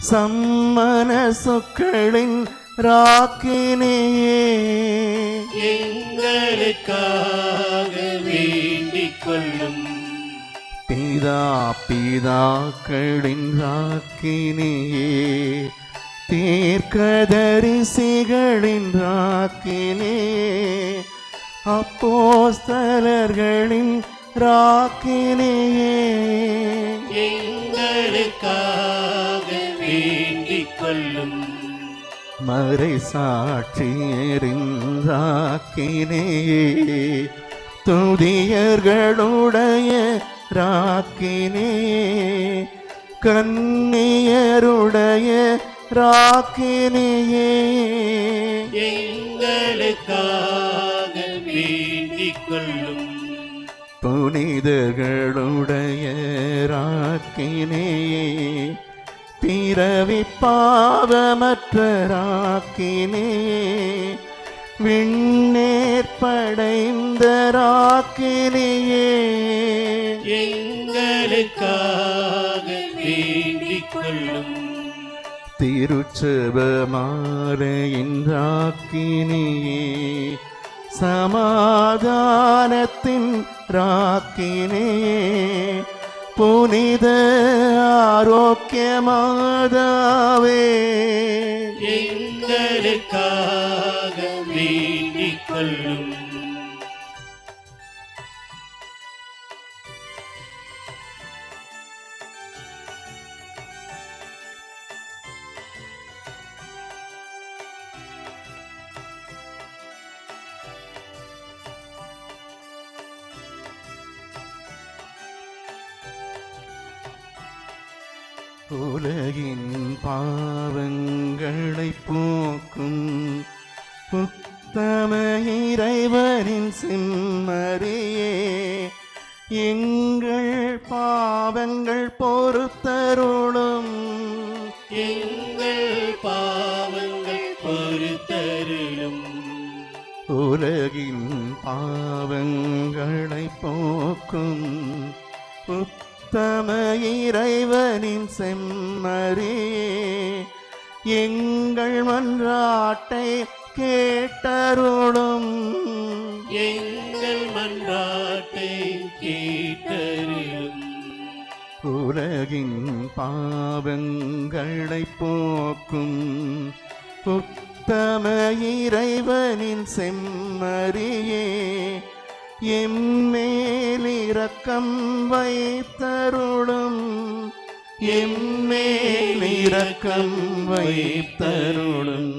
சம்மன சொற்களின் ராக்கினியே எங்களுக்காக வேண்டிக் கொள்ளும். பிதாக்களின் ராக்கினியே தீர்க்கதரிசிகளின் ராக்கினே அப்போஸ்தலர்களின் ராக்கினியே எங்களுக்காக வேண்டிக் கொள்ளும். மறை சாட்சியரின் ராக்கினியே துதியர்களுடைய ராக்கினே கன்னியருடைய ராக்கினியே எங்களுக்காக வேண்டிக் கொள்ளும். புனிதர்களுடைய ராக்கினியே பிறவி பாவமற்ற ராக்கினியே விண்ணேற்படைந்த ராக்கினியே எங்களுக்காக வேண்டிக் கொள்ளும். திருச்செபமாலையின் ராக்கினியே சமாதானத்தின் ராக்கினியே புனித ஆரோக்கியமாதாவே எங்களுக்காக வேண்டிக் கொள்ளும். உலகின் பாவங்களை போக்கும் உத்தம இறைவனின் செம்மறியே எங்கள் பாவங்கள் பொறுத்தருளும். எங்கள் பாவங்கள் பொறுத்தருளும். உலகின் பாவங்களை போக்கும் உத்தம இறைவனின் செம்மறியே எங்கள் மன்றாட்டை கேட்டருளும். எங்கள் மன்றாட்டை கேட்டருளும். உலகின் பாவங்களை போக்கும் உத்தம இறைவனின் செம்மறியே எம்மேல் இரக்கம் வைத்தருளும். எம்மேல் இரக்கம் வைத்தருளும்.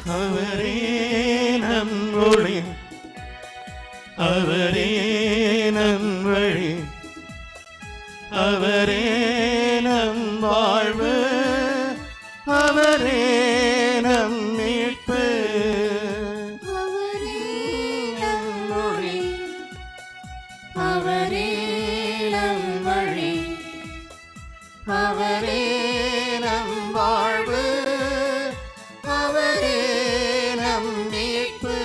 அவரே நம் ஒளி, அவரே நம் வழி, அவரே நம் வாழ்வு, அவரே நம் மீட்பு. அவரே நம் ஒளி, அவரே நம் வழி, அவரே நம் வாழ்வு, அவரே நம் மீட்பு.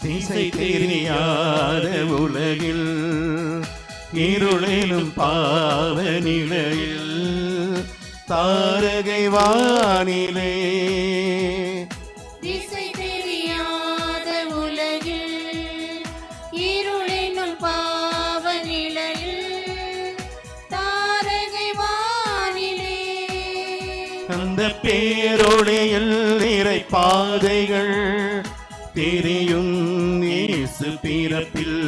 திசை தெரியாத உலகில், இருளிலும் பாவ நிலையில், தாரகை வானிலே திசை தெரியாத உலகில், இருளினுள் பாவ நிலையில், தாரகை வானிலே, அந்த பேரொளியில் நிறை பாதைகள் தெரியும் இயேசு பிறப்பில்.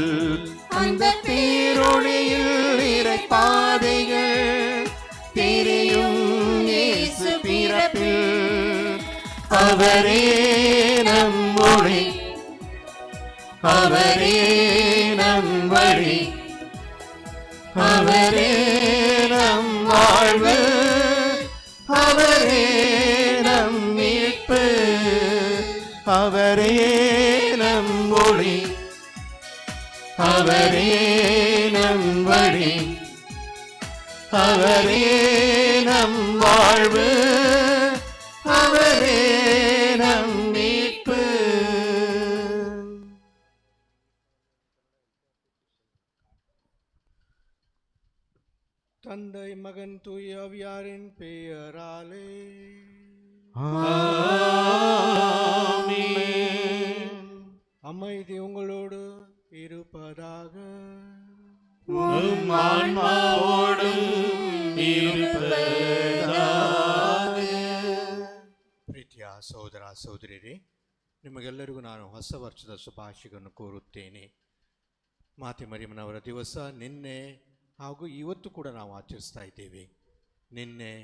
அந்த பேரொளியில் நிறை பாதைகள் தெரியும் இயேசு பிறப்பில். அவரே நம் ஒளி, அவரே நம் வழி, அவரே நம் வாழ்வு, அவரே நம் மீட்பு. அவரே நம் ஒளி, அவரே நம் வழி, அவரே நம் வாழ்வு, அவரே நம் மீட்பு. தந்தை மகன் தூய ஆவியாரின் பெயராலே அமைதி உங்களோடு இருப்பதாக. உம் ஆன்மாவோடும் இருப்பதாக. ಪ್ರೀತಿಯ ಸಹೋದರ ಸಹೋದರಿಯರೇ, ನಿಮಗೆಲ್ಲರಿಗೂ ನಾನು ಹೊಸ ವರ್ಷದ ಶುಭಾಶಯಗಳನ್ನು ಕೋರುತ್ತೇನೆ. ಮಾತೆ ಮರಿಯಮ್ಮನವರ ದಿವಸ ನಿನ್ನೆ ಹಾಗೂ ಇವತ್ತು ಕೂಡ ನಾವು ಆಚರಿಸ್ತಾ ಇದ್ದೇವೆ. ನಿನ್ನೆ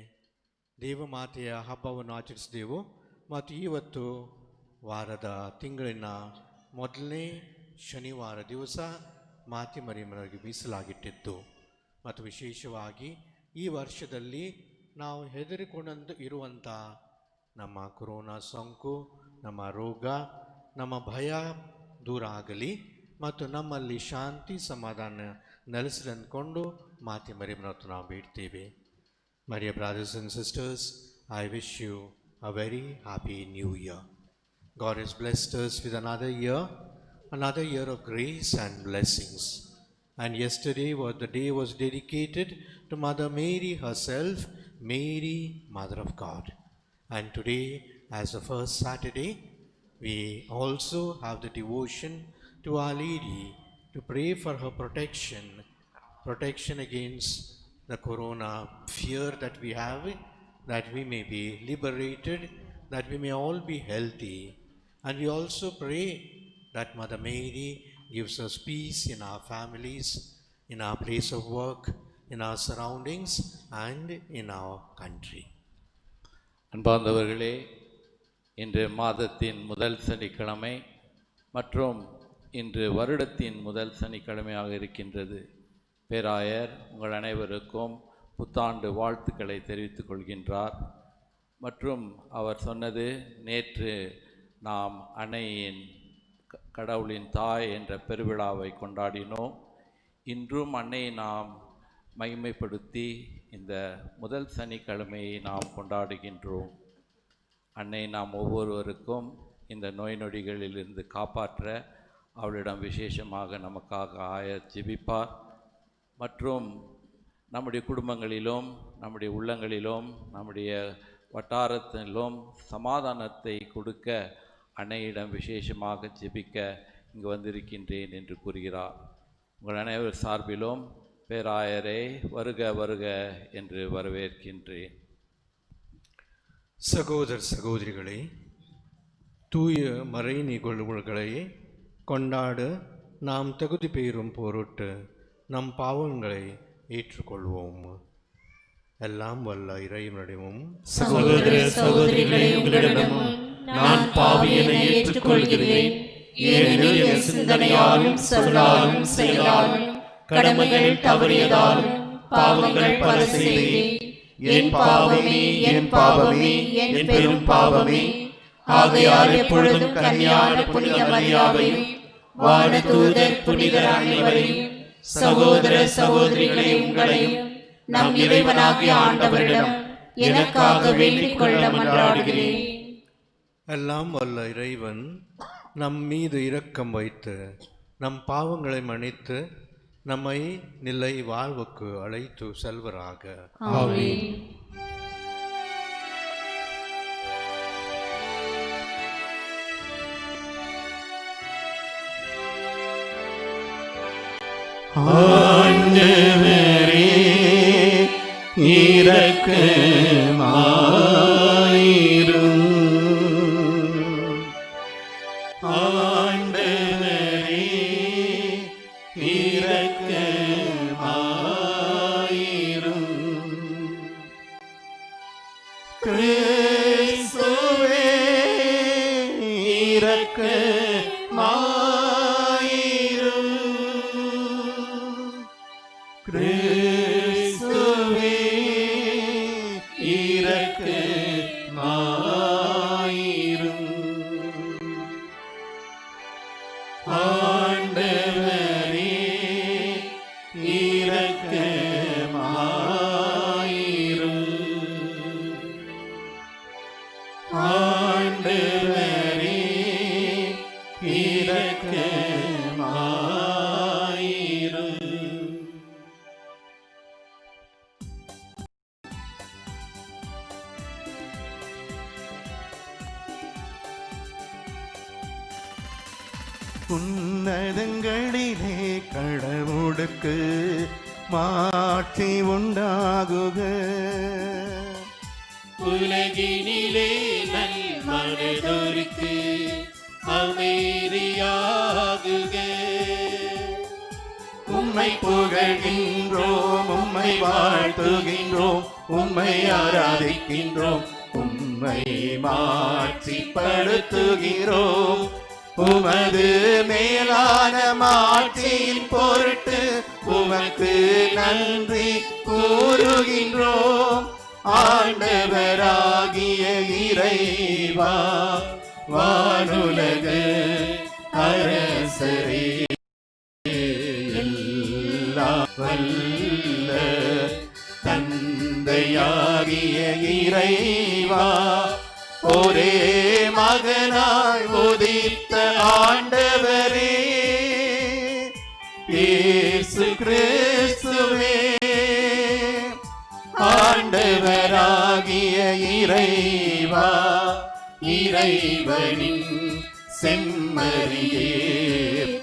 ದೇವಮಾತೆಯ ಹಬ್ಬವನ್ನು ಆಚರಿಸಿದೆವು ಮತ್ತು ಇವತ್ತು ವಾರದ ತಿಂಗಳಿನ ಮೊದಲನೇ ಶನಿವಾರ ದಿವಸ ಮಾತೆ ಮರಿಯಮ್ಮನವರಿಗೆ ಮೀಸಲಾಗಿಟ್ಟಿದ್ದು. ಮತ್ತು ವಿಶೇಷವಾಗಿ ಈ ವರ್ಷದಲ್ಲಿ ನಾವು ಹೆದರಿಕೊಂಡು ಇರುವಂಥ ನಮ್ಮ ಕೊರೋನಾ ಸೋಂಕು, ನಮ್ಮ ರೋಗ, ನಮ್ಮ ಭಯ ದೂರ ಆಗಲಿ ಮತ್ತು ನಮ್ಮಲ್ಲಿ ಶಾಂತಿ ಸಮಾಧಾನ ನೆಲೆಸಲಿ ಅಂದ್ಕೊಂಡು ಮಾತೆ ಮರಿಯಮ್ಮನವತ್ತು ನಾವು ಬೇಡ್ತೇವೆ. My dear brothers and sisters, I wish you a very happy new year. God has blessed us with another year of grace and blessings. And yesterday the day was dedicated to Mother Mary herself, Mary, Mother of God. And today, as the first Saturday, we also have the devotion to Our Lady to pray for her protection against the corona fear that we have, that we may be liberated, that we may all be healthy. And we also pray that Mother Mary gives us peace in our families, in our place of work, in our surroundings, and in our country. அன்பார்ந்தவர்களே, இன்று மாதத்தின் முதல் சனிக்கிழமை மற்றும் இன்று வருடத்தின் முதல் சனிக்கிழமையாக இருக்கின்றது. பேராயர் உங்கள் அனைவருக்கும் புத்தாண்டு வாழ்த்துக்களை தெரிவித்துக் கொள்கின்றார். மற்றும் அவர் சொன்னது, நேற்று நாம் அன்னையின் கடவுளின் தாய் என்ற பெருவிழாவை கொண்டாடினோம். இன்றும் அன்னையை நாம் மகிமைப்படுத்தி இந்த முதல் சனிக்கிழமையை நாம் கொண்டாடுகின்றோம். அன்னை நாம் ஒவ்வொருவருக்கும் இந்த நோய் நொடிகளிலிருந்து காப்பாற்ற அவளிடம் விசேஷமாக நமக்காக ஜெபிப்பார். மற்றும் நம்முடைய குடும்பங்களிலும், நம்முடைய உள்ளங்களிலும், நம்முடைய வட்டாரத்திலும் சமாதானத்தை கொடுக்க அன்னையிடம் விசேஷமாக ஜெபிக்க இங்கு வந்திருக்கின்றேன் என்று கூறுகிறார். உங்கள் அனைவர் சார்பிலும் பேராயரே வருக வருக என்று வரவேற்கின்றேன். சகோதர சகோதரிகளே, தூய மறை நிகழ்வுகளை கொண்டாட நாம் தகுதி பெறும் பொருட்டு நம் பாவங்களை ஏற்றுக்கொள்வோம். எல்லாம் வல்ல இறைவனிடமும் சகோதர சகோதரிகளே, உங்களிடமும் நான் பாவியனை ஏற்றுக்கொள்கிறேன். ஏனெனில் என் சிந்தனையாலும் சொல்லாலும் செயலாலும் கடமைகள் தவறியதாலும் பாவங்கள் பல செய்தேன். என் பாவமே, என் பாவமே, என் பெரும் பாவமே. ஆகையால் எப்பொழுதும் கன்னியான புனித மரியாவையும் வானதூதர் புனிதர் அனைவரையும் சகோதர சகோதரிகளே உங்களையும் நம் இறைவனாகிய ஆண்டவரிடம் எனக்காக வேண்டிக் கொள்ள மன்றாடுகிறேன். எல்லாம் வல்ல இறைவன் நம் மீது இரக்கம் வைத்து நம் பாவங்களை மன்னித்து நம்மை நிலை வாழ்வுக்கு அழைத்து செல்வராக. ஆமென். ஆண்டவரே இரக்கமாயிரும். ஆண்டவரே இரக்கமாயிரும். கிறிஸ்துவே இரக்கமாயிரும். கிறிஸ்துவே இரக்கமாயிரும். ஆண்டவரே இரக்கமாயிரும். ஆண்டவரே இரக்கமாயிரும். உன்னதங்களிலே கடவுளுக்கு மாட்சி உண்டாகுக. உலகினிலே நல் மனதோருக்கு அமைதியாகுக. உம்மை புகழ்கின்றோம், உம்மை வாழ்த்துகின்றோம், உம்மை ஆராதிக்கின்றோம், உம்மை மாட்சிப்படுத்துகிறோம். உமது மேலான மாட்சியின் பொருட்டு உமக்கு நன்றி கூறுகின்றோம். ஆண்டவராகிய இறைவா, வானுலக அரசரே, எல்லாம் வல்ல தந்தையாகிய இறைவா, ஒரே மகனாய் உதித்த ஆண்டவரே இயேசு கிறிஸ்துவே, ஆண்டவராகிய இறைவா, இறைவனின் செம்மறியே,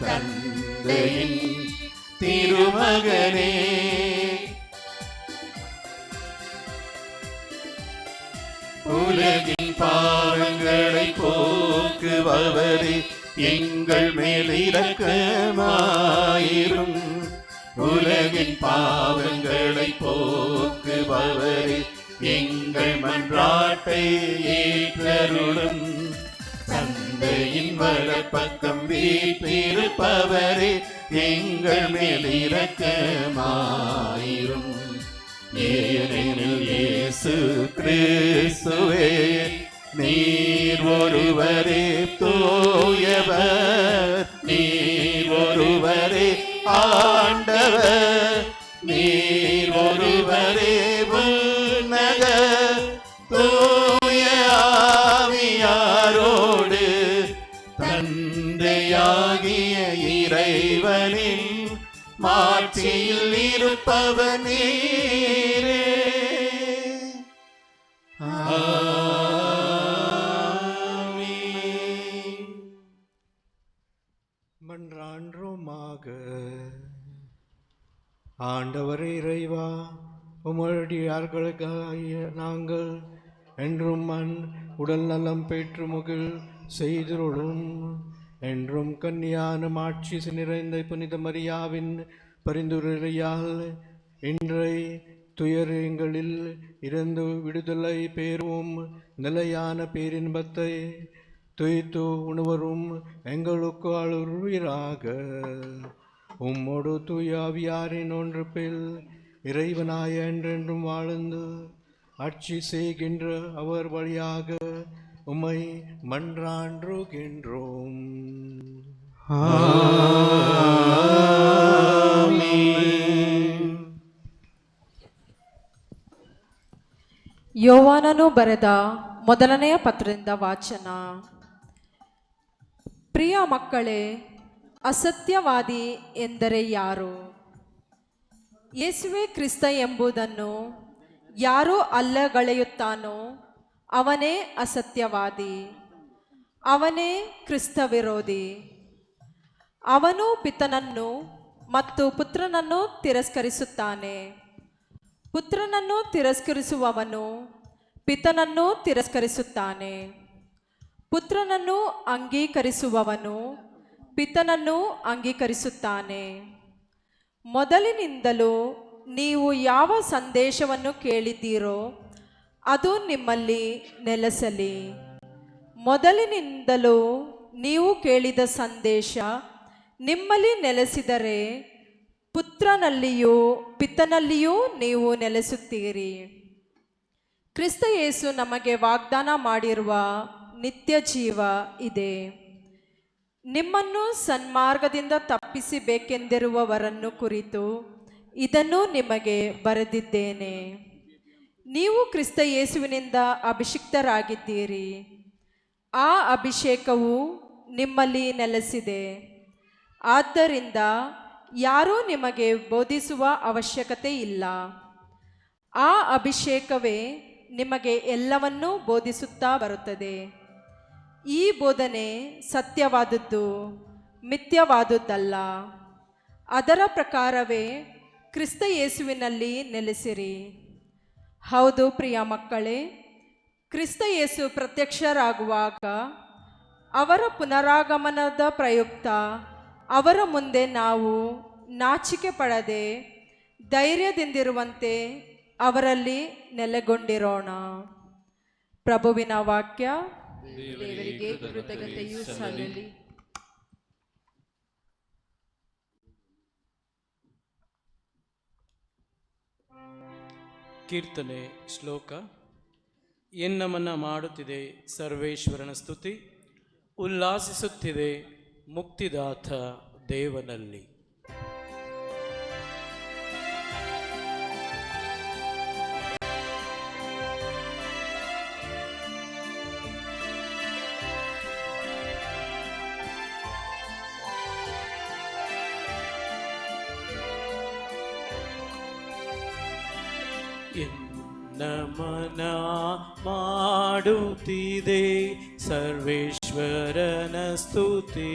தந்தையின் திருமகனே, உலகின் பாவங்களை போக்குபவரே, எங்கள் மேல் இரக்கமாயிரும். உலகின் பாவங்களை போக்குபவரே, எங்கள் மன்றாட்டை ஏற்றருளும். தந்தையின் வலப்பக்கம் வீற்றிருப்பவரே, எங்கள் மேல் இரக்கமாயிரும். ஏனெனில் இயேசு கிறிஸ்துவே, நீர் ஒருவரே தூயவர், நீர் ஒருவரே ஆண்டவர், நீர் ஒருவரே உன்னத தூய ஆவியாரோடு தந்தையாகிய இறைவனின் மாட்சியில் இருப்பவர் நீரே. ஆமென். உமடியார்களுக்காக நாங்கள் என்றும் உடல் நலம் பெற்று முகில் செய்திருளும். என்றும் கன்னியான ஆட்சி நிறைந்த புனித மரியாவின் பரிந்துரையால் இன்றை துயரங்களில் இருந்து விடுதலை பெறும் நிலையான பேரின்பத்தை துய்த்து உணவரும் எங்களுக்கு அருள்வீராக. உம்மோடு தூயாவியாரின் ஒன்றுப்பில் இறைவனாய என்றென்றும் வாழ்ந்து ஆட்சி செய்கின்ற அவர் வழியாக உம்மை மன்றாண்டுகின்றோம். ಯೋವಾನನು ಬರೆದ ಮೊದಲನೆಯ ಪತ್ರದಿಂದ ವಾಚನ. ಪ್ರಿಯ ಮಕ್ಕಳೇ, ಅಸತ್ಯವಾದಿ ಎಂದರೆ ಯಾರು? ಯೇಸುವೆ ಕ್ರಿಸ್ತ ಎಂಬುದನ್ನು ಯಾರು ಅಲ್ಲಗಳೆಯುತ್ತಾನೋ ಅವನೇ ಅಸತ್ಯವಾದಿ, ಅವನೇ ಕ್ರಿಸ್ತ ವಿರೋಧಿ. ಅವನು ಪಿತನನ್ನು ಮತ್ತು ಪುತ್ರನನ್ನು ತಿರಸ್ಕರಿಸುತ್ತಾನೆ. ಪುತ್ರನನ್ನು ತಿರಸ್ಕರಿಸುವವನು ಪಿತನನ್ನು ತಿರಸ್ಕರಿಸುತ್ತಾನೆ. ಪುತ್ರನನ್ನು ಅಂಗೀಕರಿಸುವವನು ಪಿತನನ್ನು ಅಂಗೀಕರಿಸುತ್ತಾನೆ. ಮೊದಲಿನಿಂದಲೂ ನೀವು ಯಾವ ಸಂದೇಶವನ್ನು ಕೇಳಿದ್ದೀರೋ ಅದು ನಿಮ್ಮಲ್ಲಿ ನೆಲೆಸಲಿ. ಮೊದಲಿನಿಂದಲೂ ನೀವು ಕೇಳಿದ ಸಂದೇಶ ನಿಮ್ಮಲ್ಲಿ ನೆಲೆಸಿದರೆ ಪುತ್ರನಲ್ಲಿಯೂ ಪಿತನಲ್ಲಿಯೂ ನೀವು ನೆಲೆಸುತ್ತೀರಿ. ಕ್ರಿಸ್ತ ಯೇಸು ನಮಗೆ ವಾಗ್ದಾನ ಮಾಡಿರುವ ನಿತ್ಯ ಜೀವ ಇದೆ. ನಿಮ್ಮನ್ನು ಸನ್ಮಾರ್ಗದಿಂದ ತಪ್ಪಿಸಬೇಕೆಂದಿರುವವರನ್ನು ಕುರಿತು ಇದನ್ನು ನಿಮಗೆ ಬರೆದಿದ್ದೇನೆ. ನೀವು ಕ್ರಿಸ್ತ ಯೇಸುವಿನಿಂದ ಅಭಿಷಿಕ್ತರಾಗಿದ್ದೀರಿ. ಆ ಅಭಿಷೇಕವು ನಿಮ್ಮಲ್ಲಿ ನೆಲೆಸಿದೆ. ಆದ್ದರಿಂದ ಯಾರೂ ನಿಮಗೆ ಬೋಧಿಸುವ ಅವಶ್ಯಕತೆ ಇಲ್ಲ. ಆ ಅಭಿಷೇಕವೇ ನಿಮಗೆ ಎಲ್ಲವನ್ನೂ ಬೋಧಿಸುತ್ತಾ ಬರುತ್ತದೆ. ಈ ಬೋಧನೆ ಸತ್ಯವಾದದ್ದು, ಮಿಥ್ಯವಾದುದಲ್ಲ. ಅದರ ಪ್ರಕಾರವೇ ಕ್ರಿಸ್ತ ಯೇಸುವಿನಲ್ಲಿ ನೆಲೆಸಿರಿ. ಹೌದು ಪ್ರಿಯ ಮಕ್ಕಳೇ, ಕ್ರಿಸ್ತ ಯೇಸು ಪ್ರತ್ಯಕ್ಷರಾಗುವಾಗ ಅವರ ಪುನರಾಗಮನದ ಪ್ರಯುಕ್ತ ಅವರ ಮುಂದೆ ನಾವು ನಾಚಿಕೆ ಪಡದೆ ಧೈರ್ಯದಿಂದಿರುವಂತೆ ಅವರಲ್ಲಿ ನೆಲೆಗೊಂಡಿರೋಣ. ಪ್ರಭುವಿನ ವಾಕ್ಯ. ದೇವರಿಗೆ ಕೃತಜ್ಞತೆಯೂ ಸಲ್ಲಲಿ. ಕೀರ್ತನೆ ಶ್ಲೋಕ. ಎನ್ನಮನ ಮಾಡುತ್ತಿದೆ ಸರ್ವೇಶ್ವರನ ಸ್ತುತಿ, ಉಲ್ಲಾಸಿಸುತ್ತಿದೆ ಮುಕ್ತಿದಾತ ದೇವನಲ್ಲಿ. ನಮನ ಮಾಡುತ್ತಿದೆ ಸರ್ವೇಶ್ವರನ ಸ್ತುತಿ,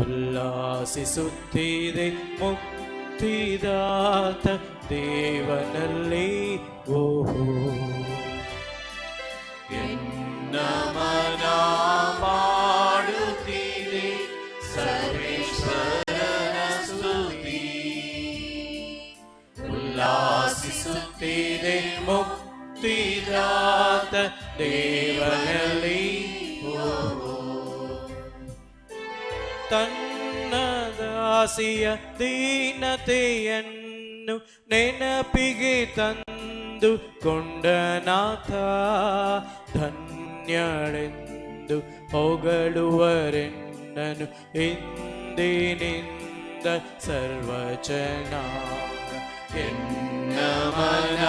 ಉಲ್ಲಾಸಿಸುತ್ತಿದೆ ಮುಕ್ತಿದಾತ ದೇವನಲ್ಲಿ. ಓಹೋ ನಮನ ಮಾಡುತ್ತಿದೆ ಸರ್ವೇಶ್ವರನ ಸ್ತುತಿ, ಉಲ್ಲಾಸಿಸುತ್ತಿದೆ ಮುಕ್ತಿದಾತ ದೇವನಲ್ಲಿ. ತನ್ನ ದಾಸಿಯ ದೀನತೆಯನ್ನು ನೆನಪಿಗೆ ತಂದು ಕೊಂಡನಾಥ, ಧನ್ಯಳೆಂದು ಹೊಗಳುವರೆನ್ನನು ಇಂದಿನಿಂದ ಸರ್ವಜನಾಂಗ. ನಮನ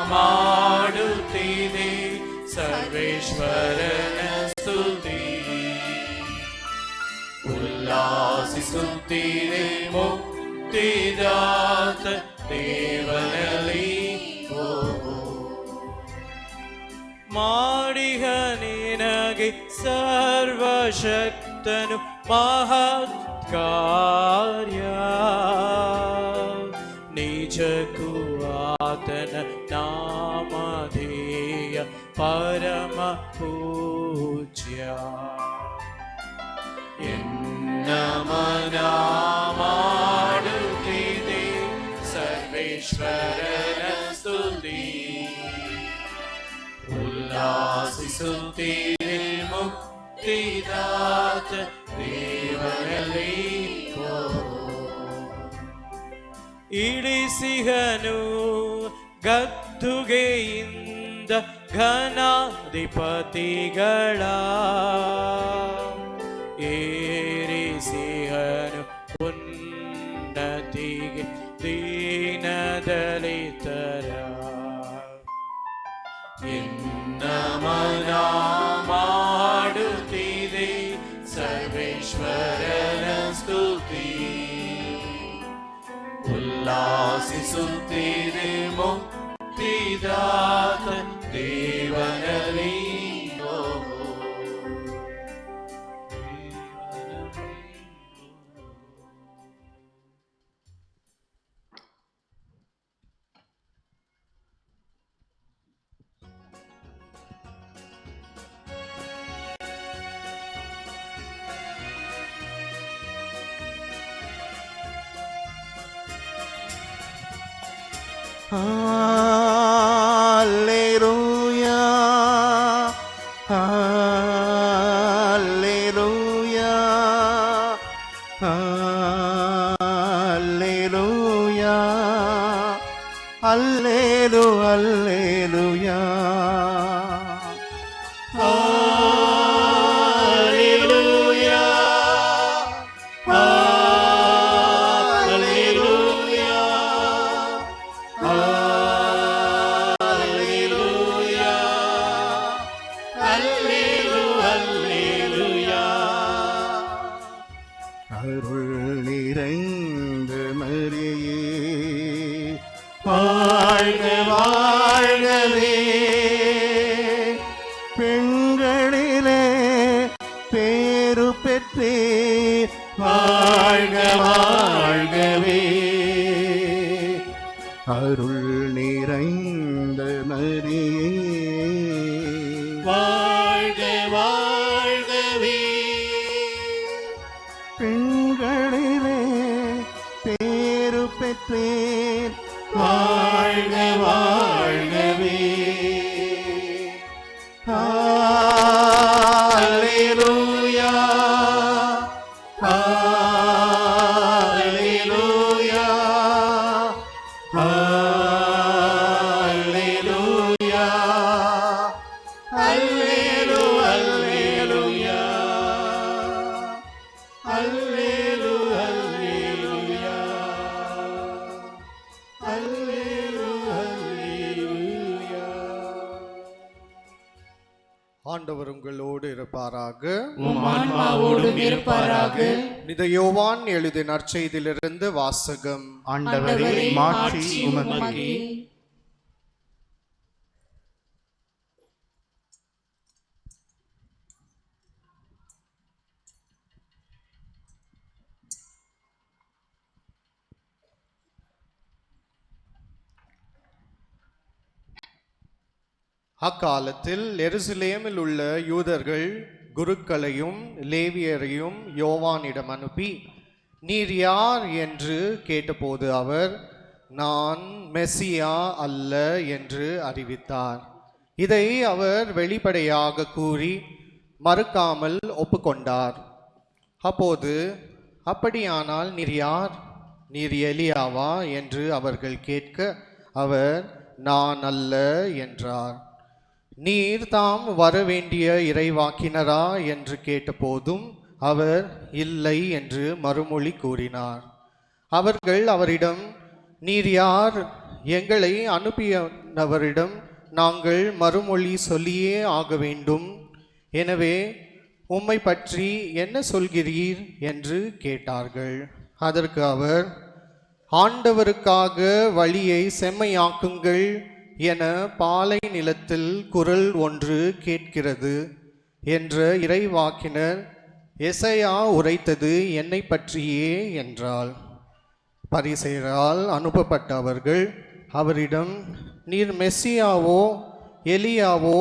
ಮಾಡುತ್ತಿದೆ ಸರ್ವೇಶ್ವರನ ಸ್ತುತಿ, ಉಲ್ಲಾಸಿಸುತ್ತಿದೆ ಮುಕ್ತಿದಾತ ದೇವನಲ್ಲಿ. ಮಾಡಿಹ ನಿನಗೆ ಸರ್ವಶಕ್ತನು ಮಹತ್ ಕಾರ್ಯ, ನಿಜ ಆತನ ನಾಮಧೇಯ ಪರಮ ಪೂಜ್ಯ. ನಮನ ಮಾಡುತ್ತಿದೆ ಸರ್ವೇಶ್ವರನ ಸ್ತುತಿ. ಉಲ್ಲಾಸಿಸುತ್ತೀರಿ ಮುಕ್ತಿದಾತ ದೇವರಲ್ಲಿ. ಇಳಿಸಿಹನು ಗದ್ದುಗೆಯಿಂದ ಘನಾಧಿಪತಿಗಳ, ಏರಿಸಿಹನು ಉನ್ನತಿಗೆ ದೀನದಲಿತರ. ನಮನ ಮಾಡುತ್ತಿದೆ ಸರ್ವೇಶ್ವರನ ಸ್ತುತಿ. ಉಲ್ಲಾಸಿಸುತ್ತೀರಿ ಮುಕ್ತಿದಾತ ದೇವನಲ್ಲಿ. Alleluia, Alleluia, Alleluia, Allelu, Alleluia, Alleluia, அருள் நிறைந்த மரியே வாழ்க வாழ்கவே, பெண்களிலே பேரு பெற்றே வாழ்க வாழ்கவே. அருள் நிறைந்த மரியே வாழ்க வாழ்கவே, பெண்களிலே பேரு பெற்றேன் வாழ்க வாழ்கவே. அல்லேலூயா, அல்லேலூயா, அல்லேலூயா, அல்லேலூ, அல்லேலூயா, அல்லேலூ, அல்லேலூயா, அல்லேலூ, அல்லேலூயா. ஆண்டவர் உங்களோடு இருப்பாராக. உம் ஆன்மாவோடும் இருப்பாராக. புனித யோவான் எழுதிய நற்செய்தியிலிருந்து வாசகம். ஆண்டவரே மாட்சி உமக்கே. அக்காலத்தில் எருசலேமில் உள்ள யூதர்கள் குருக்களையும் லேவியரையும் யோவானிடம் அனுப்பி, நீர் யார் என்று கேட்டபோது அவர், நான் மெசியா அல்ல என்று அறிவித்தார். இதை அவர் வெளிப்படையாக கூறி மறுக்காமல் ஒப்புக்கொண்டார். அப்போது, அப்படியானால் நீர் யார்? நீர் எலியாவா என்று அவர்கள் கேட்க அவர், நான் அல்ல என்றார். நீர் தாம் வரவேண்டிய இறைவாக்கினரா என்று கேட்டபோதும் அவர் இல்லை என்று மறுமொழி கூறினார். அவர்கள் அவரிடம், நீர் யார்? எங்களை அனுப்பியவரிடம் நாங்கள் மறுமொழி சொல்லியே ஆக வேண்டும். எனவே உம்மை பற்றி என்ன சொல்கிறீர் என்று கேட்டார்கள். அதற்கு அவர், ஆண்டவருக்காக வழியை செம்மையாக்குங்கள் என பாலை நிலத்தில் குரல் ஒன்று கேட்கிறது என்ற இறைவாக்கினர் எசையா உரைத்தது என்னை பற்றியே என்றாள். பரிசேயரால் அனுப்பப்பட்ட அவர்கள் அவரிடம், நீர் மெஸ்ஸியாவோ எலியாவோ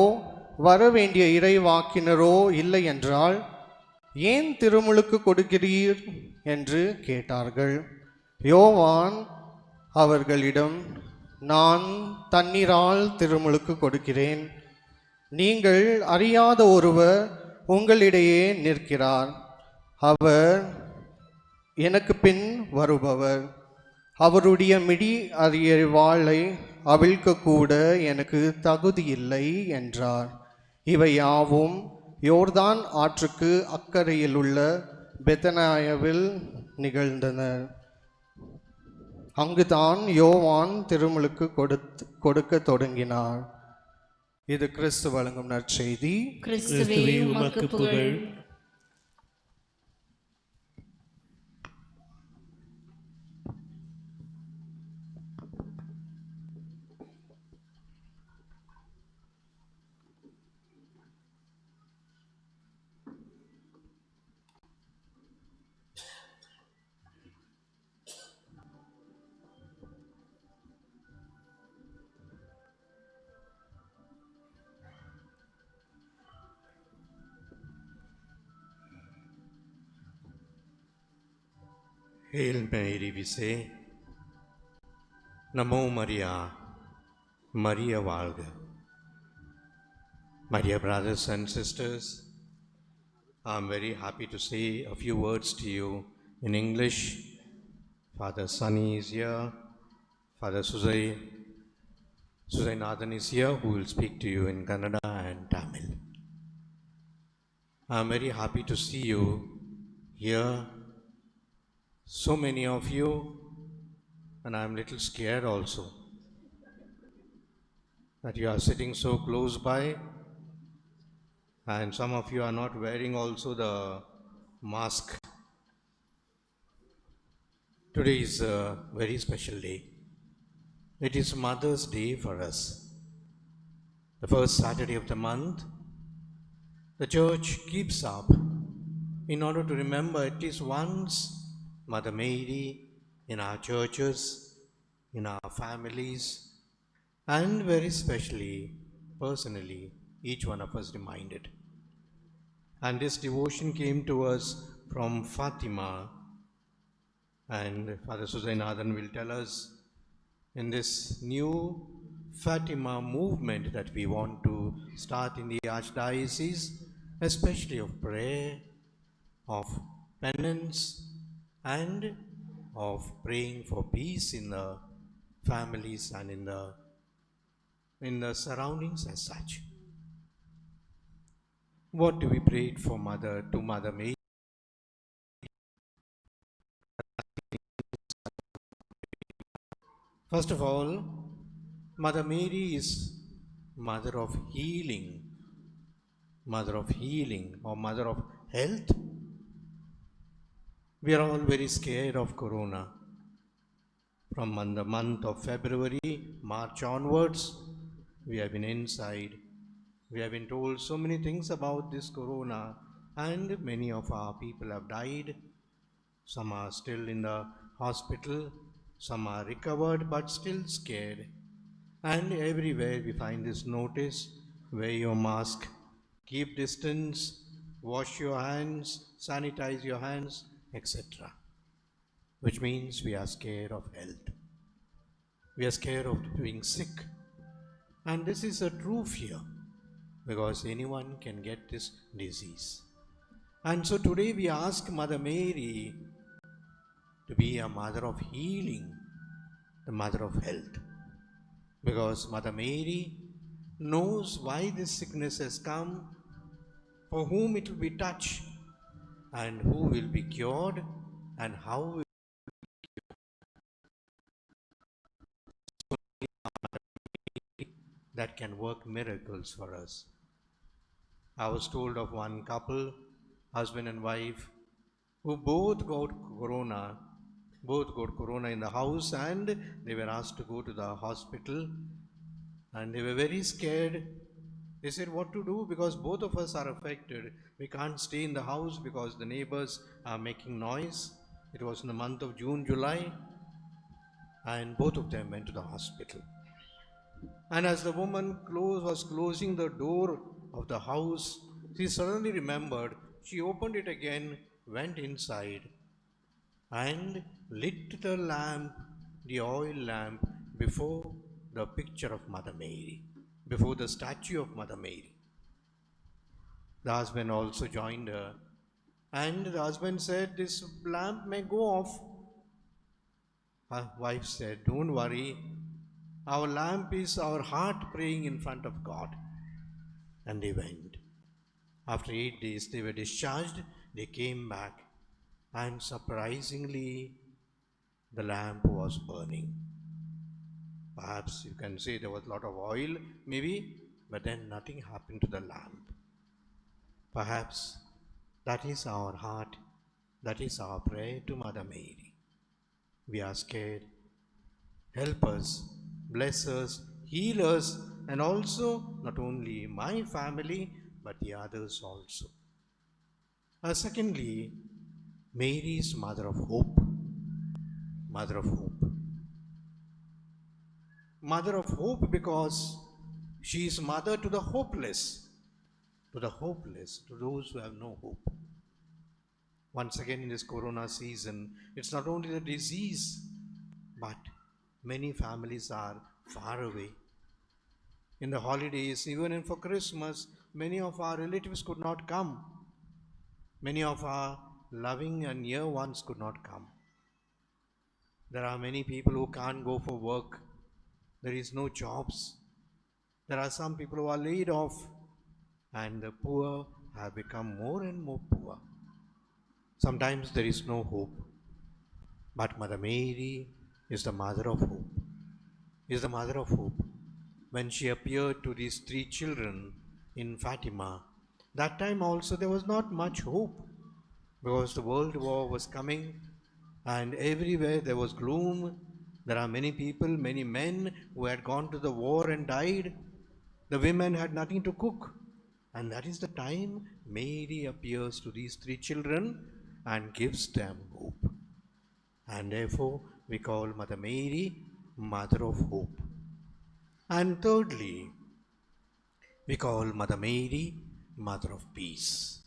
வரவேண்டிய இறைவாக்கினரோ இல்லை என்றால் ஏன் திருமுழுக்கு கொடுக்கிறீர் என்று கேட்டார்கள். யோவான் அவர்களிடம், நான் தண்ணீரால் திருமுழுக்கு கொடுக்கிறேன், நீங்கள் அறியாத ஒருவர் உங்களிடையே நிற்கிறார், அவர் எனக்கு பின் வருபவர், அவருடைய மிடி அரியவாளை அவிழ்க்கக்கூட எனக்கு தகுதியில்லை என்றார். இவை யாவும் யோர்தான் ஆற்றுக்கு அக்கறையில் உள்ள பெத்தனாயாவில் நிகழ்ந்தன. அங்குதான் யோவான் திருமுழுக்கு கொடுக்க தொடங்கினார். இது கிறிஸ்து வழங்கும் நற்செய்தி. கிறிஸ்துவே உமக்கு புகழ். Hail Mary, we say. Namo Maria, Maria வாழ்க. My dear brothers and sisters, I'm very happy to say a few words to you in English. Father Sunny is here, Father Suzai Nathan is here, who will speak to you in Kannada and Tamil. I'm very happy to see you here. So many of you, and I'm a little scared also, that you are sitting so close by, and some of you are not wearing also the mask. Today is a very special day. It is Mother's Day for us. The first Saturday of the month, the church keeps up in order to remember at least once Mother Mary in our churches, in our families, and very specially, personally, each one of us reminded. And this devotion came to us from Fatima, and Father Suzainathan will tell us in this new Fatima movement that we want to start in the Archdiocese, especially of prayer, of penance, and of praying for peace in the families and in the surroundings as such. What do we pray for to Mother Mary? First of all, Mother Mary is Mother of healing or Mother of health. We are all very scared of Corona. From the month of February, March onwards, we have been inside. We have been told so many things about this Corona, and many of our people have died. Some are still in the hospital, some are recovered but still scared. And everywhere we find this notice: wear your mask, keep distance, wash your hands, sanitize your hands, etc. Which means we are scared of health. We are scared of being sick. And this is a true fear, because anyone can get this disease. And so today we ask Mother Mary to be a mother of healing, the mother of health. Because Mother Mary knows why this sickness has come, for whom it will be touched, and who will be cured, and how that can work miracles for us. I was told of one couple, husband and wife, who both got corona in the house, and they were asked to go to the hospital, and they were very scared. They said, what to do, because both of us are affected. We can't stay in the house because the neighbors are making noise. It was in the month of June, July. and both of them went to the hospital. And as the woman was closing the door of the house, she suddenly remembered. She opened it again, went inside, and lit the lamp, the oil lamp, before the picture of Mother Mary, before the statue of Mother Mary. The husband also joined her, and the husband said, "This lamp may go off." Her wife said, "Don't worry, our lamp is our heart praying in front of God." And they went. After 8 days, they were discharged. They came back, and surprisingly, the lamp was burning. Perhaps you can say there was a lot of oil, maybe, but then nothing happened to the lamp. Perhaps that is our heart, that is our prayer to Mother Mary. We are scared. Help us, bless us, heal us, and also not only my family, but the others also. Secondly, Mary is Mother of Hope. Mother of Hope. Mother of Hope because she is mother to the hopeless. To the hopeless, to those who have no hope. Once again in this corona season, it's not only the disease, but many families are far away. In the holidays, even for Christmas, many of our relatives could not come. Many of our loving and near ones could not come. There are many people who can't go for work. There is no jobs. There are some people who are laid off, and the poor have become more and more poor. Sometimes there is no hope. But Mother Mary is the Mother of Hope. Is the Mother of Hope. When she appeared to these 3 children in Fatima, that time also there was not much hope, because the World War was coming, and everywhere there was gloom. There are many people, many men who had gone to the war and died. The women had nothing to cook. And that is the time Mary appears to these 3 children and gives them hope. And therefore we call Mother Mary Mother of Hope. And thirdly, we call Mother Mary Mother of Peace.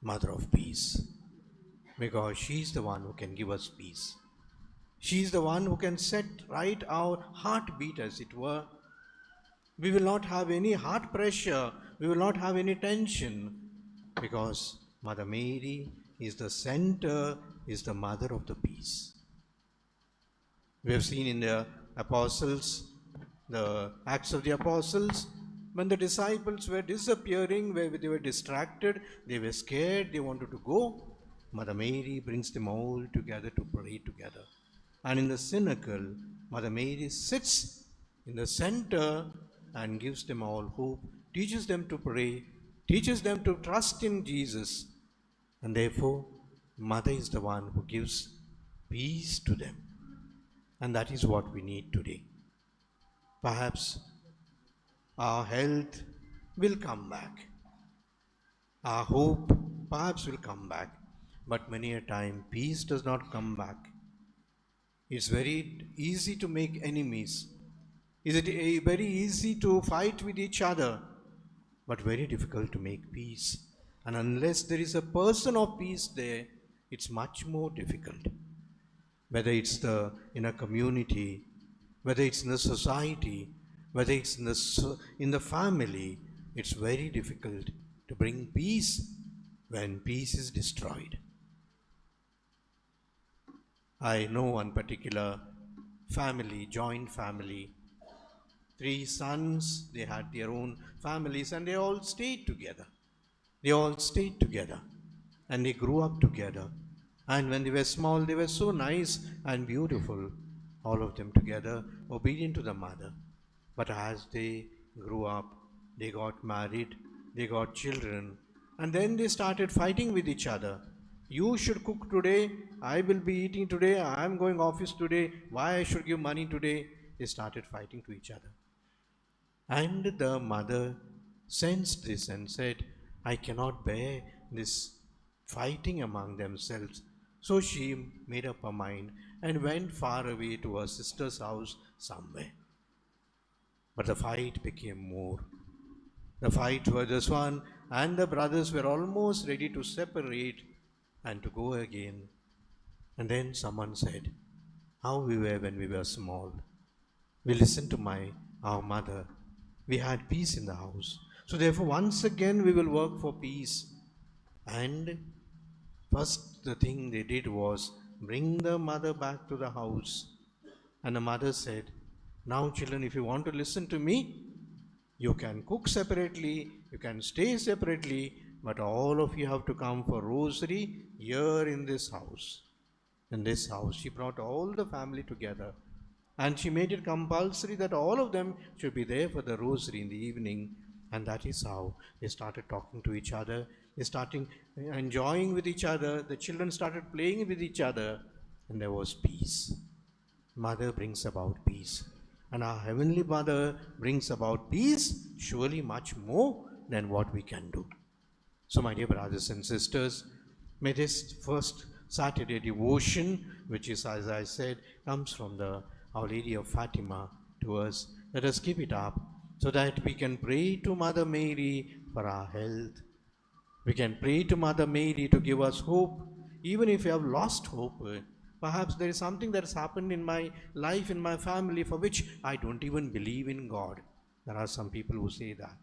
Mother of Peace. Because she is the one who can give us peace. She is the one who can set right our heartbeat, as it were. We will not have any heart pressure. We will not have any tension, because Mother Mary is the center, is the mother of the peace. We have seen in the apostles, the Acts of the Apostles, when the disciples were disappearing, where they were distracted, they were scared, they wanted to go, Mother Mary brings them all together to pray together. And in the cenacle, Mother Mary sits in the center and gives them all hope, teaches them to pray, teaches them to trust in Jesus. And therefore, Mother is the one who gives peace to them. And that is what we need today. Perhaps our health will come back. Our hope perhaps will come back. But many a time, peace does not come back. It's very easy to make enemies. Is it very easy to fight with each other? But very difficult to make peace. And unless there is a person of peace there, it's much more difficult. Whether it's in a community, whether it's in the society, whether it's in the family, it's very difficult to bring peace when peace is destroyed. I know one particular family, joint family. 3 sons, they had their own families, and they all stayed together. They all stayed together, and they grew up together. And when they were small, they were so nice and beautiful, all of them together, obedient to the mother. But as they grew up, they got married, they got children, and then they started fighting with each other. You should cook today, I will be eating today, I am going office today, why I should give money today? They started fighting to each other. And the mother sensed this and said, I cannot bear this fighting among themselves. So she made up her mind and went far away to her sister's house somewhere. But the fight became more. The fight was this one, and the brothers were almost ready to separate and to go again. And then someone said, how we were when we were small. We listened to our mother. We had peace in the house. So therefore once again we will work for peace. And first the thing they did was bring the mother back to the house. And the mother said, now children, if you want to listen to me, you can cook separately, you can stay separately, but all of you have to come for rosary here in this house. In this house, she brought all the family together, and she made it compulsory that all of them should be there for the rosary in the evening. And that is how they started talking to each other. They started enjoying with each other. The children started playing with each other, and there was peace. Mother brings about peace, and our Heavenly Mother brings about peace surely much more than what we can do. So my dear brothers and sisters, may this first Saturday devotion, which is, as I said, comes from the Our Lady of Fatima to us, let us keep it up so that we can pray to Mother Mary for our health. We can pray to Mother Mary to give us hope, even if we have lost hope. Perhaps there is something that has happened in my life, in my family, for which I don't even believe in God. There are some people who say that.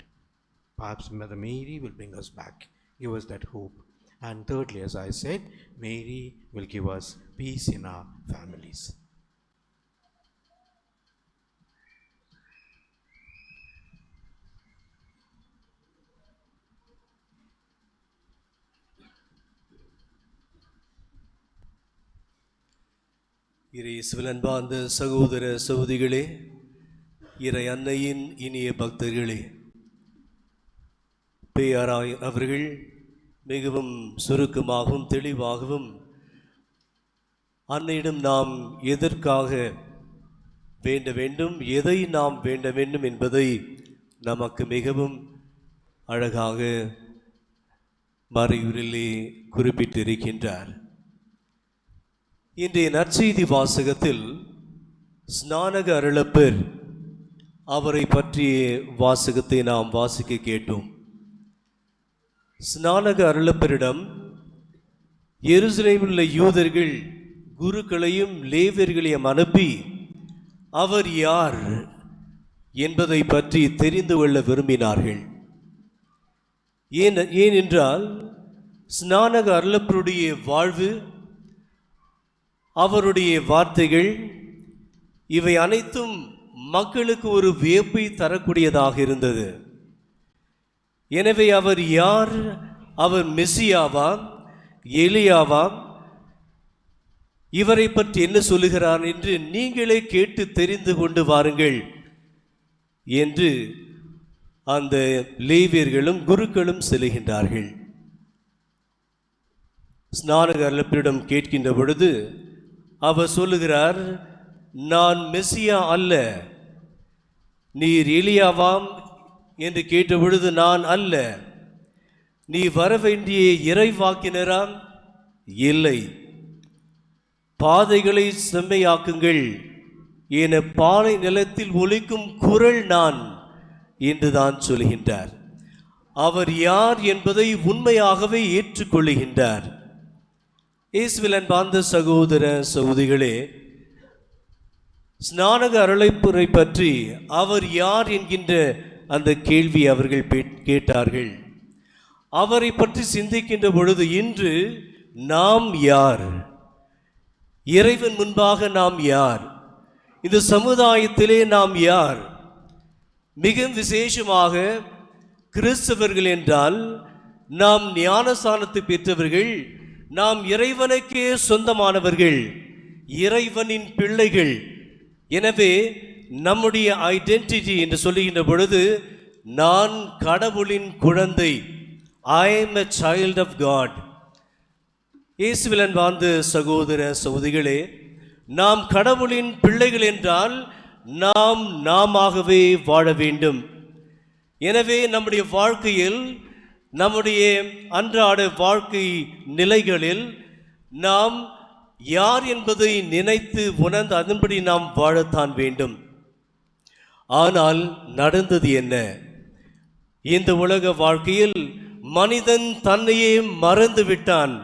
Perhaps Mother Mary will bring us back, give us that hope. And thirdly, as I said, Mary will give us peace in our families. இயேசுவில் அன்பார்ந்த சகோதர சகோதரிகளே, இறை அன்னையின் இனிய பக்தர்களே, பேயாராய் அவர்கள் மிகவும் சுருக்கமாகவும் தெளிவாகவும் அன்னையிடம் நாம் எதற்காக வேண்ட வேண்டும், எதை நாம் வேண்ட வேண்டும் என்பதை நமக்கு மிகவும் அழகாக மறையுரிலே குறிப்பிட்டிருக்கின்றார். இன்றைய நற்செய்தி வாசகத்தில் ஸ்நானக அருளப்பர் அவரை பற்றிய வாசகத்தை நாம் வாசிக்க கேட்டோம். ஸ்நானக அருளப்பரிடம் எருசலேமில் உள்ள யூதர்கள் குருக்களையும் லேவியர்களையும் அனுப்பி அவர் யார் என்பதை பற்றி தெரிந்து கொள்ள விரும்பினார்கள். ஏனென்றால் ஸ்நானக அருளப்பருடைய வாழ்வு, அவருடைய வார்த்தைகள், இவை அனைத்தும் மக்களுக்கு ஒரு வியப்பை தரக்கூடியதாக இருந்தது. எனவே அவர் யார், அவர் மெசியாவா, எலியாவா, இவரை பற்றி என்ன சொல்லுகிறார் என்று நீங்களே கேட்டு தெரிந்து கொண்டு வாருங்கள் என்று அந்த லேவியர்களும் குருக்களும் செல்கின்றார்கள். ஸ்நானக அருளப்பரிடம் கேட்கின்ற பொழுது அவர் சொல்லுகிறார், நான் மெசியா அல்ல. நீர் எலியாவாம் என்று கேட்ட பொழுது நான் அல்ல. நீ வர வேண்டிய இறைவாக்கினராம்? இல்லை. பாதைகளை செம்மையாக்குங்கள் என பாலை நிலத்தில் ஒலிக்கும் குரல் நான் என்றுதான் சொல்கின்றார். அவர் யார் என்பதை உண்மையாகவே ஏற்றுக்கொள்ளுகின்றார். இயேசுவில் அன்பார்ந்த சகோதர சகோதரிகளே, ஸ்நானக அருளப்பரை பற்றி அவர் யார் என்கின்ற அந்த கேள்வி அவர்கள் கேட்டார்கள். அவரை பற்றி சிந்திக்கின்ற பொழுது இன்று நாம் யார், இறைவன் முன்பாக நாம் யார், இந்த சமுதாயத்திலே நாம் யார்? மிக விசேஷமாக கிறிஸ்தவர்கள் என்றால் நாம் ஞானஸ்நானத்தை பெற்றவர்கள், நாம் இறைவனுக்கே சொந்தமானவர்கள், இறைவனின் பிள்ளைகள். எனவே நம்முடைய ஐடென்டிட்டி என்று சொல்லுகின்ற பொழுது நான் கடவுளின் குழந்தை, I am a child of God. இயேசுவில் அன்பார்ந்த சகோதர சகோதரிகளே, நாம் கடவுளின் பிள்ளைகள் என்றால் நாம் நாமாகவே வாழ வேண்டும். எனவே நம்முடைய வாழ்க்கையில், நம்முடைய அன்றாட வாழ்க்கை நிலைகளில் நாம் யார் என்பதை நினைத்து உணர்ந்து அதன்படி நாம் வாழத்தான் வேண்டும். ஆனால் நடந்தது என்ன? இந்த உலக வாழ்க்கையில் மனிதன் தன்னையே மறந்து விட்டான்.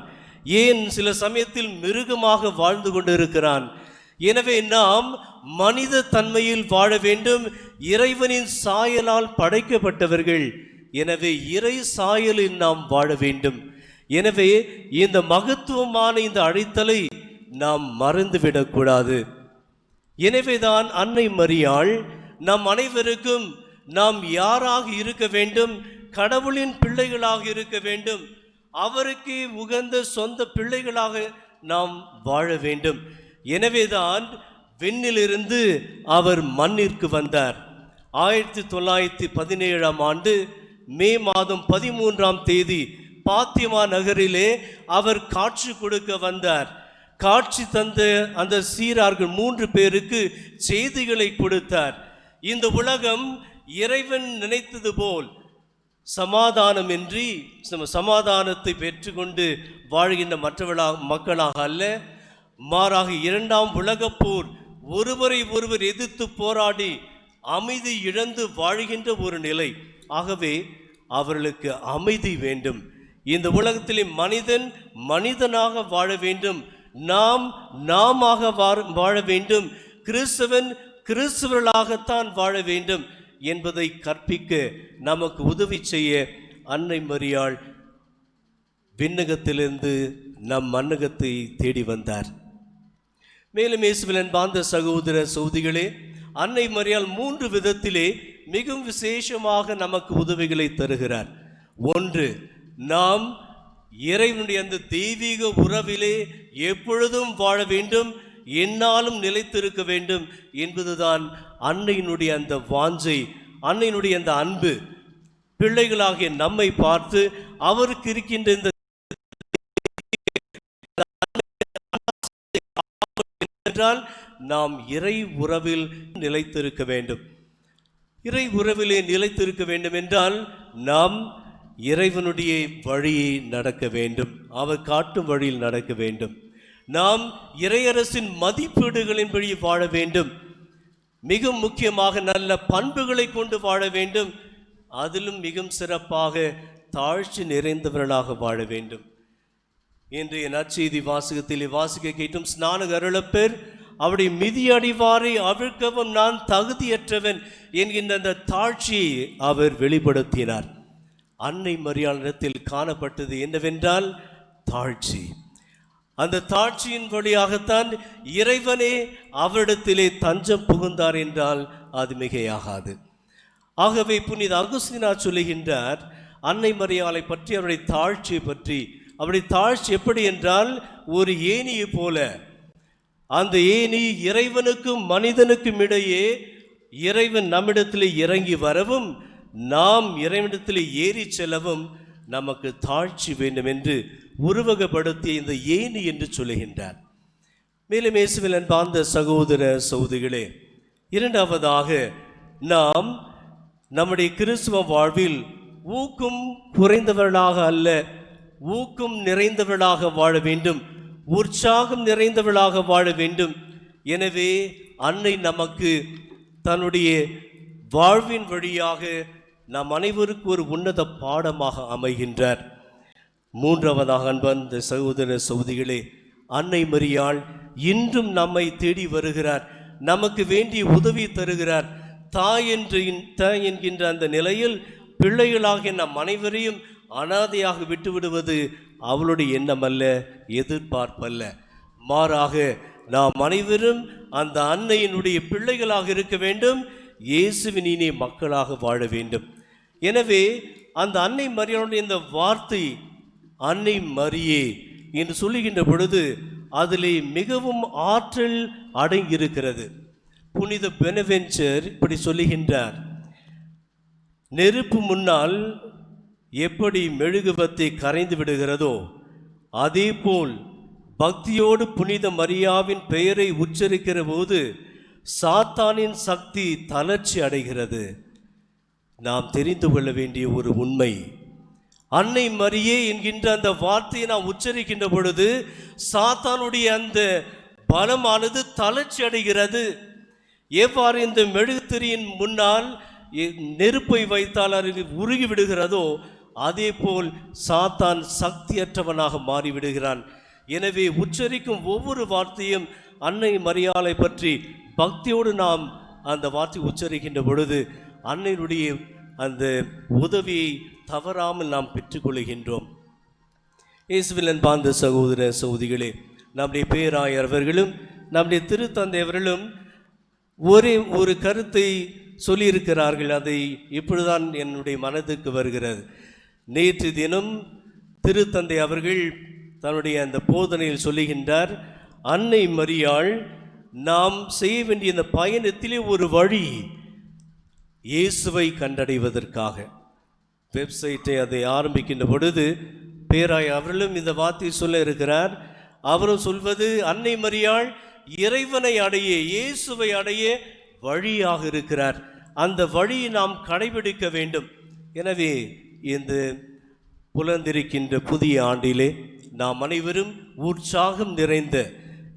ஏன் சில சமயத்தில் மிருகமாக வாழ்ந்து கொண்டிருக்கிறான். எனவே நாம் மனித தன்மையில் வாழ வேண்டும். இறைவனின் சாயலால் படைக்கப்பட்டவர்கள். எனவே இறை சாயலில் நாம் வாழ வேண்டும். எனவே இந்த மகத்துவமான இந்த அழைத்தலை நாம் மறந்துவிடக்கூடாது. எனவேதான் அன்னை மரியாள் நம் அனைவருக்கும் நாம் யாராக இருக்க வேண்டும்? கடவுளின் பிள்ளைகளாக இருக்க வேண்டும். அவருக்கு உகந்த சொந்த பிள்ளைகளாக நாம் வாழ வேண்டும். எனவேதான் விண்ணிலிருந்து அவர் மண்ணிற்கு வந்தார். 1917 ஆண்டு மே மாதம் 13ஆம் தேதி பாத்திமா நகரிலே அவர் காட்சி கொடுக்க வந்தார். காட்சி தந்த அந்த சீரார்கள் 3 பேருக்கு செய்திகளை கொடுத்தார். இந்த உலகம் இறைவன் நினைத்தது போல் சமாதானமின்றி சமாதானத்தை பெற்றுக்கொண்டு வாழ்கின்ற மக்களாக அல்ல, மாறாக 2ஆம் உலகப் போர் ஒருவரை ஒருவர் எதிர்த்து போராடி அமைதி இழந்து வாழ்கின்ற ஒரு நிலை. ஆகவே அவர்களுக்கு அமைதி வேண்டும். இந்த உலகத்திலே மனிதன் மனிதனாக வாழ வேண்டும். நாம் வாழ வேண்டும். கிறிஸ்தவன் கிறிஸ்தவர்களாகத்தான் வாழ வேண்டும் என்பதை கற்பிக்க நமக்கு உதவி செய்ய அன்னை மரியாள் விண்ணகத்திலிருந்து நம் மண்ணகத்தை தேடி வந்தார். மேலும் இயேசுவில் அன்பார்ந்த சகோதர சகோதரிகளே, அன்னை மரியாள் 3 விதத்திலே மிகவும் விசேஷமாக நமக்கு உதவிகளை தருகிறார். ஒன்று, நாம் இறைவனுடைய அந்த தெய்வீக உறவிலே எப்பொழுதும் வாழ வேண்டும், என்னாலும் நிலைத்திருக்க வேண்டும் என்பதுதான் அன்னையினுடைய அந்த வாஞ்சை, அன்னையினுடைய அந்த அன்பு. பிள்ளைகளாகிய நம்மை பார்த்து அவருக்கு இருக்கின்ற இந்த என்றால் நாம் இறை உறவில் நிலைத்திருக்க வேண்டும். இறை உறவிலே நிலைத்திருக்க வேண்டும் என்றால் நாம் இறைவனுடைய வழியை நடக்க வேண்டும். அவர் காட்டும் வழியில் நடக்க வேண்டும். நாம் இறையரசின் மதிப்பீடுகளின்படி வாழ வேண்டும். மிக முக்கியமாக நல்ல பண்புகளை கொண்டு வாழ வேண்டும். அதிலும் மிகவும் சிறப்பாக தாழ்ச்சி நிறைந்தவர்களாக வாழ வேண்டும். இன்றைய நற்செய்தி வாசகத்தில் வாசிக்க கேட்டும் ஸ்நானக அருளப்பெர் அவருடைய மிதியடிவாரை அவிழ்க்கவும் நான் தகுதியற்றவன் என்கின்ற அந்த தாழ்ச்சியை அவர் வெளிப்படுத்தினார். அன்னை மரியாளிடத்தில் காணப்பட்டது என்னவென்றால் தாழ்ச்சி. அந்த தாழ்ச்சியின் வழியாகத்தான் இறைவனே அவரிடத்திலே தஞ்சம் புகுந்தார் என்றால் அது மிகையாகாது. ஆகவே புனித அகுஸ்தினார் சொல்லுகின்றார் அன்னை மரியாளை பற்றி, அவருடைய தாழ்ச்சியை பற்றி. அவருடைய தாழ்ச்சி எப்படி என்றால் ஒரு ஏணியை போல. அந்த ஏணி இறைவனுக்கும் மனிதனுக்கும் இடையே இறைவன் நம்மிடத்தில் இறங்கி வரவும் நாம் இறைவனிடத்தில் ஏறி செல்லவும் நமக்கு தாழ்ச்சி வேண்டும் என்று உருவகப்படுத்திய இந்த ஏணி என்று சொல்லுகின்றார். மேலும் இயேசுவில் அன்பார்ந்த சகோதர சகோதரிகளே, இரண்டாவதாக நாம் நம்முடைய கிறிஸ்துவ வாழ்வில் ஊக்கம் குறைந்தவர்களாக அல்ல, ஊக்கம் நிறைந்தவர்களாக வாழ வேண்டும், உற்சாகம் நிறைந்தவர்களாக வாழ வேண்டும். எனவே அன்னை நமக்கு தன்னுடைய வாழ்வின் வழியாக நாம் அனைவருக்கும் ஒரு உன்னத பாடமாக அமைகின்றார். மூன்றாவதாக அன்பார்ந்த சகோதர சகோதரிகளே, அன்னை மரியாள் இன்றும் நம்மை தேடி வருகிறார், நமக்கு வேண்டிய உதவி தருகிறார். தாய் என்கின்ற அந்த நிலையில் பிள்ளைகளாகிய நம் அனைவரையும் அனாதையாக விட்டுவிடுவது அவளுடைய எண்ணம் அல்ல, எதிர்பார்ப்பல்ல. மாறாக நாம் அனைவரும் அந்த அன்னையினுடைய பிள்ளைகளாக இருக்க வேண்டும், இயேசுவின் இனிய மக்களாக வாழ வேண்டும். எனவே அந்த அன்னை மரியாளுடைய இந்த வார்த்தை அன்னை மரியே என்று சொல்லுகின்ற பொழுது அதிலே மிகவும் ஆற்றல் அடங்கியிருக்கிறது. புனித பெனவென்ச்சர் இப்படி சொல்லுகின்றார், நெருப்பு முன்னால் எப்படி மெழுகுவத்தை கரைந்து விடுகிறதோ அதே போல் பக்தியோடு புனித மரியாவின் பெயரை உச்சரிக்கிற போது சாத்தானின் சக்தி தளர்ச்சி அடைகிறது. நாம் தெரிந்து கொள்ள வேண்டிய ஒரு உண்மை, அன்னை மரியே என்கின்ற அந்த வார்த்தையை நாம் உச்சரிக்கின்ற பொழுது சாத்தானுடைய அந்த பலமானது தளர்ச்சி அடைகிறது. எவ்வாறு இந்த மெழுகுத்திரியின் முன்னால் நெருப்பை வைத்தால் அது உருகி விடுகிறதோ அதே போல் சாத்தான் சக்தியற்றவனாக மாறிவிடுகிறான். எனவே உச்சரிக்கும் ஒவ்வொரு வார்த்தையும் அன்னை மரியாளை பற்றி பக்தியோடு நாம் அந்த வார்த்தை உச்சரிக்கின்ற பொழுது அன்னையினுடைய அந்த உதவியை தவறாமல் நாம் பெற்றுக்கொள்கின்றோம். இயேசுவில் அன்பார்ந்த சகோதர சகோதரிகளே, நம்முடைய பேராயர் அவர்களும் நம்முடைய திருத்தந்தை அவர்களும் ஒரே ஒரு கருத்தை சொல்லியிருக்கிறார்கள். அதை இப்பொழுதுதான் என்னுடைய மனதுக்கு வருகிறது. நேற்று தினம் திருத்தந்தை அவர்கள் தன்னுடைய அந்த போதனையில் சொல்லுகின்றார், அன்னை மரியாள் நாம் செய்ய வேண்டிய இந்த பயணத்திலே ஒரு வழி இயேசுவை கண்டடைவதற்காக. வெப்சைட்டை அதை ஆரம்பிக்கின்ற பொழுது பேராய் அவர்களும் இந்த வார்த்தை சொல்ல இருக்கிறார். அவரும் சொல்வது அன்னை மரியாள் இறைவனை அடைய, இயேசுவை அடைய வழியாக இருக்கிறார். அந்த வழியை நாம் கடைபிடிக்க வேண்டும். எனவே இந்த புலந்திருக்கின்ற புதிய ஆண்டிலே நாம் அனைவரும் உற்சாகம் நிறைந்த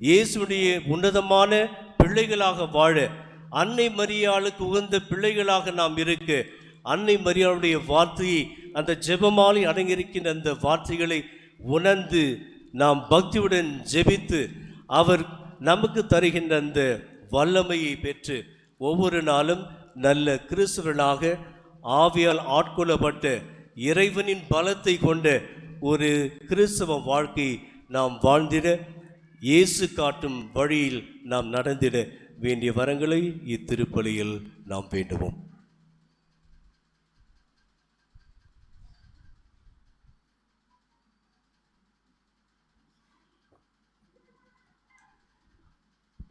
இயேசுடைய உன்னதமான பிள்ளைகளாக வாழ, அன்னை மரியாளுக்கு உகந்த பிள்ளைகளாக நாம் இருக்க, அன்னை மரியாளுடைய வார்த்தையை, அந்த ஜெபமாலை அடங்கியிருக்கின்ற அந்த வார்த்தைகளை உணர்ந்து நாம் பக்தியுடன் ஜெபித்து அவர் நமக்கு தருகின்ற அந்த வல்லமையை பெற்று ஒவ்வொரு நாளும் நல்ல கிறிஸ்துவர்களாக ஆவியால் ஆட்கொள்ளப்பட்ட இறைவனின் பலத்தை கொண்ட ஒரு கிறிஸ்தவ வாழ்க்கை நாம் வாழ்ந்திட, இயேசு காட்டும் வழியில் நாம் நடந்திட வேண்டிய வரங்களை இத்திருப்பலியில் நாம் வேண்டுவோம்.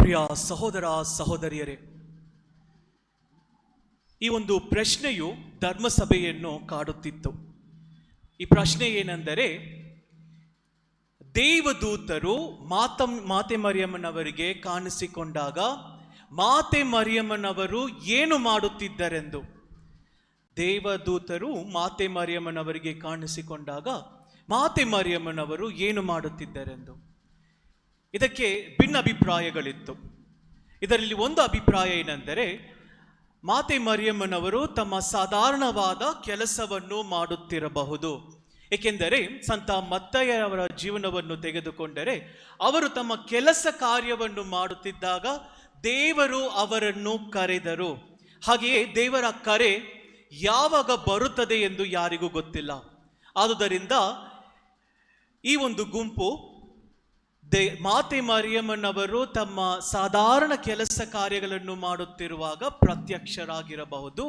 ಪ್ರಿಯ ಸಹೋದರ ಸಹೋದರಿಯರೇ, ಈ ಒಂದು ಪ್ರಶ್ನೆಯು ಧರ್ಮಸಭೆಯನ್ನು ಕಾಡುತ್ತಿತ್ತು. ಈ ಪ್ರಶ್ನೆ ಏನೆಂದರೆ, ದೇವದೂತರು ಮಾತೆ ಮರಿಯಮ್ಮನವರಿಗೆ ಕಾಣಿಸಿಕೊಂಡಾಗ ಮಾತೆ ಮರಿಯಮ್ಮನವರು ಏನು ಮಾಡುತ್ತಿದ್ದರೆಂದು. ದೇವದೂತರು ಮಾತೆ ಮರಿಯಮ್ಮನವರಿಗೆ ಕಾಣಿಸಿಕೊಂಡಾಗ ಮಾತೆ ಮರಿಯಮ್ಮನವರು ಏನು ಮಾಡುತ್ತಿದ್ದರೆಂದು. ಇದಕ್ಕೆ ಭಿನ್ನ ಅಭಿಪ್ರಾಯಗಳಿತ್ತು. ಇದರಲ್ಲಿ ಒಂದು ಅಭಿಪ್ರಾಯ ಏನೆಂದರೆ, ಮಾತೆ ಮರಿಯಮ್ಮನವರು ತಮ್ಮ ಸಾಧಾರಣವಾದ ಕೆಲಸವನ್ನು ಮಾಡುತ್ತಿರಬಹುದು. ಏಕೆಂದರೆ ಸಂತ ಮತ್ತಯ್ಯನವರ ಜೀವನವನ್ನು ತೆಗೆದುಕೊಂಡರೆ ಅವರು ತಮ್ಮ ಕೆಲಸ ಕಾರ್ಯವನ್ನು ಮಾಡುತ್ತಿದ್ದಾಗ ದೇವರು ಅವರನ್ನು ಕರೆದರು. ಹಾಗೆಯೇ ದೇವರ ಕರೆ ಯಾವಾಗ ಬರುತ್ತದೆ ಎಂದು ಯಾರಿಗೂ ಗೊತ್ತಿಲ್ಲ. ಆದುದರಿಂದ ಈ ಒಂದು ಗುಂಪು ಮಾತೆ ಮರಿಯಮ್ಮನವರು ತಮ್ಮ ಸಾಧಾರಣ ಕೆಲಸ ಕಾರ್ಯಗಳನ್ನು ಮಾಡುತ್ತಿರುವಾಗ ಪ್ರತ್ಯಕ್ಷರಾಗಿರಬಹುದು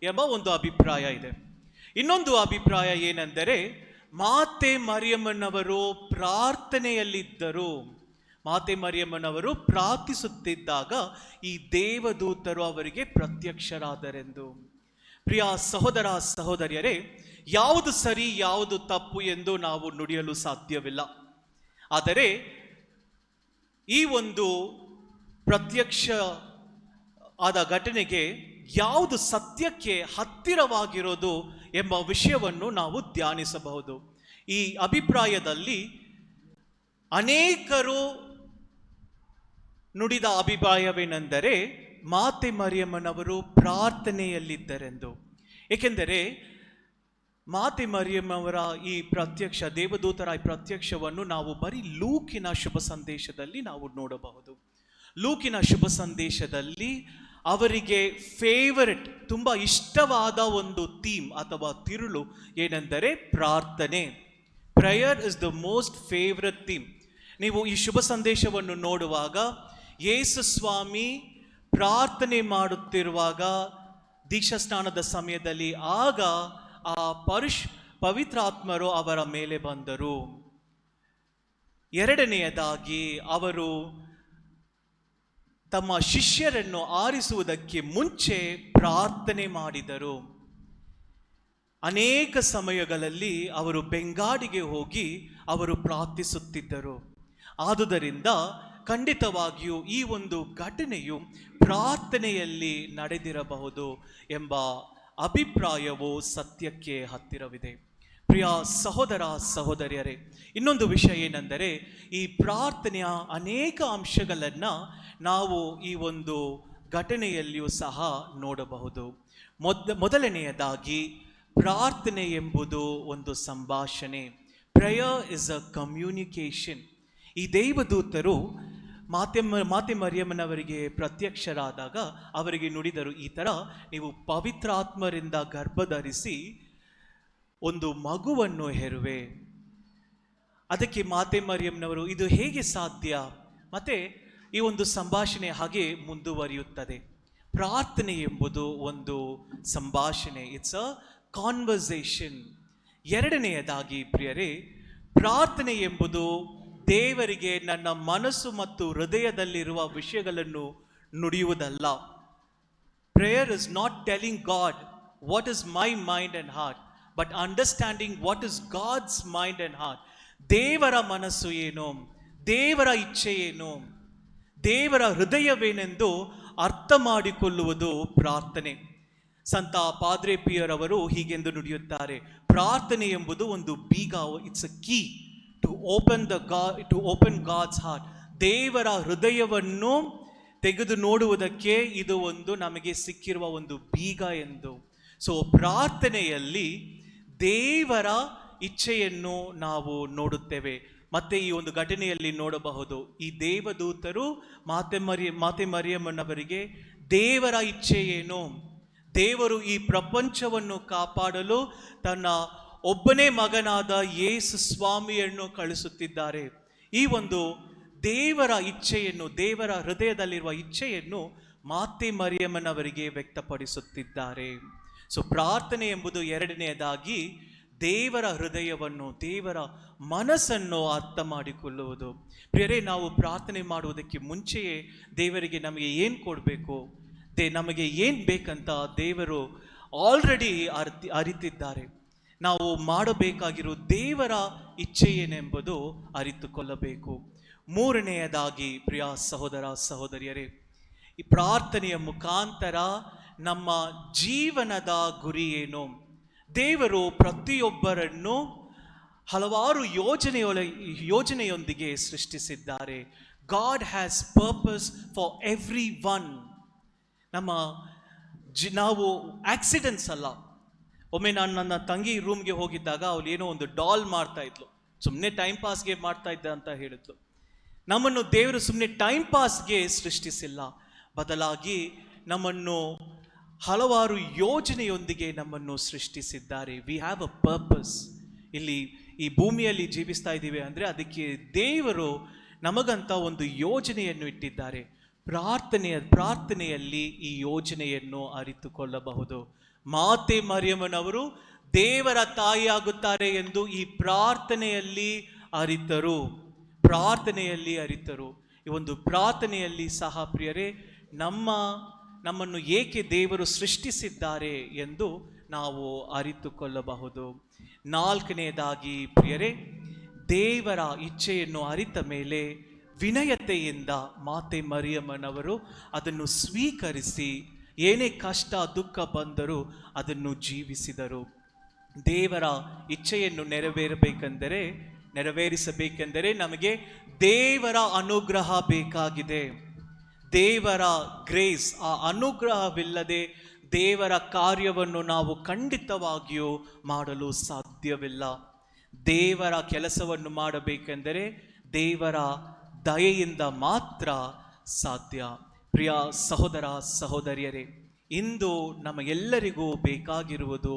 ಎಂಬ ಒಂದು ಅಭಿಪ್ರಾಯ ಇದೆ. ಇನ್ನೊಂದು ಅಭಿಪ್ರಾಯ ಏನೆಂದರೆ, ಮಾತೆ ಮರಿಯಮ್ಮನವರು ಪ್ರಾರ್ಥನೆಯಲ್ಲಿದ್ದರು. ಮಾತೆ ಮರಿಯಮ್ಮನವರು ಪ್ರಾರ್ಥಿಸುತ್ತಿದ್ದಾಗ ಈ ದೇವದೂತರು ಅವರಿಗೆ ಪ್ರತ್ಯಕ್ಷರಾದರೆಂದು. ಪ್ರಿಯ ಸಹೋದರ ಸಹೋದರಿಯರೇ, ಯಾವುದು ಸರಿ ಯಾವುದು ತಪ್ಪು ಎಂದು ನಾವು ನುಡಿಯಲು ಸಾಧ್ಯವಿಲ್ಲ. ಆದರೆ ಈ ಒಂದು ಪ್ರತ್ಯಕ್ಷ ಆದ ಘಟನೆಗೆ ಯಾವುದು ಸತ್ಯಕ್ಕೆ ಹತ್ತಿರವಾಗಿರೋದು ಎಂಬ ವಿಷಯವನ್ನು ನಾವು ಧ್ಯಾನಿಸಬಹುದು. ಈ ಅಭಿಪ್ರಾಯದಲ್ಲಿ ಅನೇಕರು ನುಡಿದ ಅಭಿಪ್ರಾಯವೇನೆಂದರೆ, ಮಾತೆ ಮರಿಯಮ್ಮನವರು ಪ್ರಾರ್ಥನೆಯಲ್ಲಿದ್ದರೆಂದು. ಏಕೆಂದರೆ ಮಾತೆ ಮರಿಯಮ್ಮವರ ಈ ಪ್ರತ್ಯಕ್ಷ, ದೇವದೂತರ ಈ ಪ್ರತ್ಯಕ್ಷವನ್ನು ನಾವು ಬರೀ ಲೂಕಿನ ಶುಭ ಸಂದೇಶದಲ್ಲಿ ನಾವು ನೋಡಬಹುದು. ಲೂಕಿನ ಶುಭ ಸಂದೇಶದಲ್ಲಿ ಅವರಿಗೆ ಫೇವರೆಟ್, ತುಂಬ ಇಷ್ಟವಾದ ಒಂದು ಥೀಮ್ ಅಥವಾ ತಿರುಳು ಏನೆಂದರೆ ಪ್ರಾರ್ಥನೆ. Prayer is the most favourite theme. ನೀವು ಈ ಶುಭ ಸಂದೇಶವನ್ನು ನೋಡುವಾಗ ಯೇಸು ಸ್ವಾಮಿ ಪ್ರಾರ್ಥನೆ ಮಾಡುತ್ತಿರುವಾಗ ದೀಕ್ಷಾ ಸ್ನಾನದ ಸಮಯದಲ್ಲಿ ಆಗ ಆ ಪವಿತ್ರಾತ್ಮರು ಅವರ ಮೇಲೆ ಬಂದರು. ಎರಡನೆಯದಾಗಿ ಅವರು ತಮ್ಮ ಶಿಷ್ಯರನ್ನು ಆರಿಸುವುದಕ್ಕೆ ಮುಂಚೆ ಪ್ರಾರ್ಥನೆ ಮಾಡಿದರು. ಅನೇಕ ಸಮಯಗಳಲ್ಲಿ ಅವರು ಬೆಂಗಾಡಿಗೆ ಹೋಗಿ ಅವರು ಪ್ರಾರ್ಥಿಸುತ್ತಿದ್ದರು. ಆದುದರಿಂದ ಖಂಡಿತವಾಗಿಯೂ ಈ ಒಂದು ಘಟನೆಯು ಪ್ರಾರ್ಥನೆಯಲ್ಲಿ ನಡೆದಿರಬಹುದು ಎಂಬ ಅಭಿಪ್ರಾಯವು ಸತ್ಯಕ್ಕೆ ಹತ್ತಿರವಿದೆ. ಪ್ರಿಯ ಸಹೋದರ ಸಹೋದರಿಯರೇ, ಇನ್ನೊಂದು ವಿಷಯ ಏನೆಂದರೆ ಈ ಪ್ರಾರ್ಥನೆಯ ಅನೇಕ ಅಂಶಗಳನ್ನು ನಾವು ಈ ಒಂದು ಘಟನೆಯಲ್ಲಿಯೂ ಸಹ ನೋಡಬಹುದು. ಮೊದಲನೆಯದಾಗಿ ಪ್ರಾರ್ಥನೆ ಎಂಬುದು ಒಂದು ಸಂಭಾಷಣೆ. Prayer is a communication. ಈ ದೇವದೂತರು ಮಾತೆ ಮರಿಯಮ್ಮನವರಿಗೆ ಪ್ರತ್ಯಕ್ಷರಾದಾಗ ಅವರಿಗೆ ನುಡಿದರು, ಈ ಥರ ನೀವು ಪವಿತ್ರಾತ್ಮರಿಂದ ಗರ್ಭಧರಿಸಿ ಒಂದು ಮಗುವನ್ನು ಹೆರುವೆ. ಅದಕ್ಕೆ ಮಾತೆ ಮರಿಯಮ್ಮನವರು ಇದು ಹೇಗೆ ಸಾಧ್ಯ? ಮತ್ತೆ ಈ ಒಂದು ಸಂಭಾಷಣೆ ಹಾಗೆ ಮುಂದುವರಿಯುತ್ತದೆ. ಪ್ರಾರ್ಥನೆ ಎಂಬುದು ಒಂದು ಸಂಭಾಷಣೆ, ಇಟ್ಸ್ ಅ ಕಾನ್ವರ್ಸೇಷನ್. ಎರಡನೆಯದಾಗಿ ಪ್ರಿಯರೇ, ಪ್ರಾರ್ಥನೆ ಎಂಬುದು ದೇವರಿಗೆ ನನ್ನ ಮನಸ್ಸು ಮತ್ತು ಹೃದಯದಲ್ಲಿರುವ ವಿಷಯಗಳನ್ನು ನುಡಿಯುವುದಲ್ಲ. Prayer is not telling God what is my mind and heart, but understanding what is God's mind and heart. ದೇವರ ಮನಸ್ಸು ಏನು, ದೇವರ ಇಚ್ಛೆ ಏನು, ದೇವರ ಹೃದಯವೇನೆಂದು ಅರ್ಥ ಮಾಡಿಕೊಳ್ಳುವುದು ಪ್ರಾರ್ಥನೆ. ಸಂತ ಪಾದ್ರೆ ಪಿಯರವರು ಹೀಗೆಂದು ನುಡಿಯುತ್ತಾರೆ, ಪ್ರಾರ್ಥನೆ ಎಂಬುದು ಒಂದು ಬೀಗ, it's a key to open God's heart. ದೇವರ ಹೃದಯವನ್ನು ತೆಗೆದು ನೋಡುವುದಕ್ಕೆ ಇದು ಒಂದು ನಮಗೆ ಸಿಕ್ಕಿರುವ ಒಂದು ಬೀಗ ಎಂದು. ಸೊ ಪ್ರಾರ್ಥನೆಯಲ್ಲಿ ದೇವರ ಇಚ್ಛೆಯನ್ನು ನಾವು ನೋಡುತ್ತೇವೆ. ಮತ್ತೆ ಈ ಒಂದು ಘಟನೆಯಲ್ಲಿ ನೋಡಬಹುದು, ಈ ದೇವದೂತರು ಮಾತೆ ಮರಿಯಮ್ಮನವರಿಗೆ ದೇವರ ಇಚ್ಛೆ ಏನು, ದೇವರು ಈ ಪ್ರಪಂಚವನ್ನು ಕಾಪಾಡಲು ತನ್ನ ಒಬ್ಬನೇ ಮಗನಾದ ಯೇಸು ಸ್ವಾಮಿಯನ್ನು ಕಳಿಸುತ್ತಿದ್ದಾರೆ. ಈ ಒಂದು ದೇವರ ಇಚ್ಛೆಯನ್ನು, ದೇವರ ಹೃದಯದಲ್ಲಿರುವ ಇಚ್ಛೆಯನ್ನು ಮಾತೆ ಮರಿಯಮ್ಮನವರಿಗೆ ವ್ಯಕ್ತಪಡಿಸುತ್ತಿದ್ದಾರೆ. ಸೊ ಪ್ರಾರ್ಥನೆ ಎಂಬುದು ಎರಡನೆಯದಾಗಿ ದೇವರ ಹೃದಯವನ್ನು, ದೇವರ ಮನಸ್ಸನ್ನು ಅರ್ಥ ಮಾಡಿಕೊಳ್ಳುವುದು. ಪ್ರಿಯರೇ, ನಾವು ಪ್ರಾರ್ಥನೆ ಮಾಡುವುದಕ್ಕೆ ಮುಂಚೆಯೇ ದೇವರಿಗೆ ನಮಗೆ ಏನು ಕೊಡಬೇಕು, ನಮಗೆ ಏನು ಬೇಕಂತ ದೇವರು ಆಲ್ರೆಡಿ ಅರಿತಿದ್ದಾರೆ. ನಾವು ಮಾಡಬೇಕಾಗಿರೋ ದೇವರ ಇಚ್ಛೆ ಏನೆಂಬುದು ಅರಿತುಕೊಳ್ಳಬೇಕು. ಮೂರನೆಯದಾಗಿ ಪ್ರಿಯ ಸಹೋದರ ಸಹೋದರಿಯರೇ, ಈ ಪ್ರಾರ್ಥನೆಯ ಮುಖಾಂತರ ನಮ್ಮ ಜೀವನದ ಗುರಿ ಏನು? ದೇವರು ಪ್ರತಿಯೊಬ್ಬರನ್ನು ಹಲವಾರು ಯೋಜನೆಯೊಂದಿಗೆ ಸೃಷ್ಟಿಸಿದ್ದಾರೆ. God has purpose for every one. ನಾವು ಆಕ್ಸಿಡೆಂಟ್ಸ್ ಅಲ್ಲ. ಒಮ್ಮೆ ನಾನು ನನ್ನ ತಂಗಿ ರೂಮ್ಗೆ ಹೋಗಿದ್ದಾಗ ಅವಳು ಏನೋ ಒಂದು ಡಾಲ್ ಮಾಡ್ತಾ ಇದ್ಲು, ಸುಮ್ಮನೆ ಟೈಮ್ ಪಾಸ್ಗೆ ಮಾಡ್ತಾ ಇದ್ದ ಅಂತ ಹೇಳಿದ್ಲು. ನಮ್ಮನ್ನು ದೇವರು ಸುಮ್ಮನೆ ಟೈಮ್ ಪಾಸ್ಗೆ ಸೃಷ್ಟಿಸಿಲ್ಲ, ಬದಲಾಗಿ ನಮ್ಮನ್ನು ಹಲವಾರು ಯೋಜನೆಯೊಂದಿಗೆ ನಮ್ಮನ್ನು ಸೃಷ್ಟಿಸಿದ್ದಾರೆ. We have a purpose. ಇಲ್ಲಿ ಈ ಭೂಮಿಯಲ್ಲಿ ಜೀವಿಸ್ತಾ ಇದ್ದೀವಿ ಅಂದರೆ ಅದಕ್ಕೆ ದೇವರು ನಮಗಂತ ಒಂದು ಯೋಜನೆಯನ್ನು ಇಟ್ಟಿದ್ದಾರೆ. ಪ್ರಾರ್ಥನೆಯಲ್ಲಿ ಈ ಯೋಜನೆಯನ್ನು ಅರಿತುಕೊಳ್ಳಬಹುದು. ಮಾತೆ ಮರಿಯಮ್ಮನವರು ದೇವರ ತಾಯಿಯಾಗುತ್ತಾರೆ ಎಂದು ಈ ಪ್ರಾರ್ಥನೆಯಲ್ಲಿ ಅರಿತರು. ಈ ಒಂದು ಪ್ರಾರ್ಥನೆಯಲ್ಲಿ ಸಹ ಪ್ರಿಯರೇ, ನಮ್ಮನ್ನು ಏಕೆ ದೇವರು ಸೃಷ್ಟಿಸಿದ್ದಾರೆ ಎಂದು ನಾವು ಅರಿತುಕೊಳ್ಳಬಹುದು. ನಾಲ್ಕನೆಯದಾಗಿ ಪ್ರಿಯರೇ, ದೇವರ ಇಚ್ಛೆಯನ್ನು ಅರಿತ ಮೇಲೆ ವಿನಯತೆಯಿಂದ ಮಾತೆ ಮರಿಯಮ್ಮನವರು ಅದನ್ನು ಸ್ವೀಕರಿಸಿ ಏನೇ ಕಷ್ಟ ದುಃಖ ಬಂದರೂ ಅದನ್ನು ಜೀವಿಸಿದರು. ದೇವರ ಇಚ್ಛೆಯನ್ನು ನೆರವೇರಿಸಬೇಕೆಂದರೆ ನಮಗೆ ದೇವರ ಅನುಗ್ರಹ ಬೇಕಾಗಿದೆ. ದೇವರ ಗ್ರೇಸ್, ಆ ಅನುಗ್ರಹವಿಲ್ಲದೆ ದೇವರ ಕಾರ್ಯವನ್ನು ನಾವು ಖಂಡಿತವಾಗಿಯೂ ಮಾಡಲು ಸಾಧ್ಯವಿಲ್ಲ. ದೇವರ ಕೆಲಸವನ್ನು ಮಾಡಬೇಕೆಂದರೆ ದೇವರ ದಯೆಯಿಂದ ಮಾತ್ರ ಸಾಧ್ಯ. ಪ್ರಿಯ ಸಹೋದರ ಸಹೋದರಿಯರೇ, ಇಂದು ನಮಗೆಲ್ಲರಿಗೂ ಬೇಕಾಗಿರುವುದು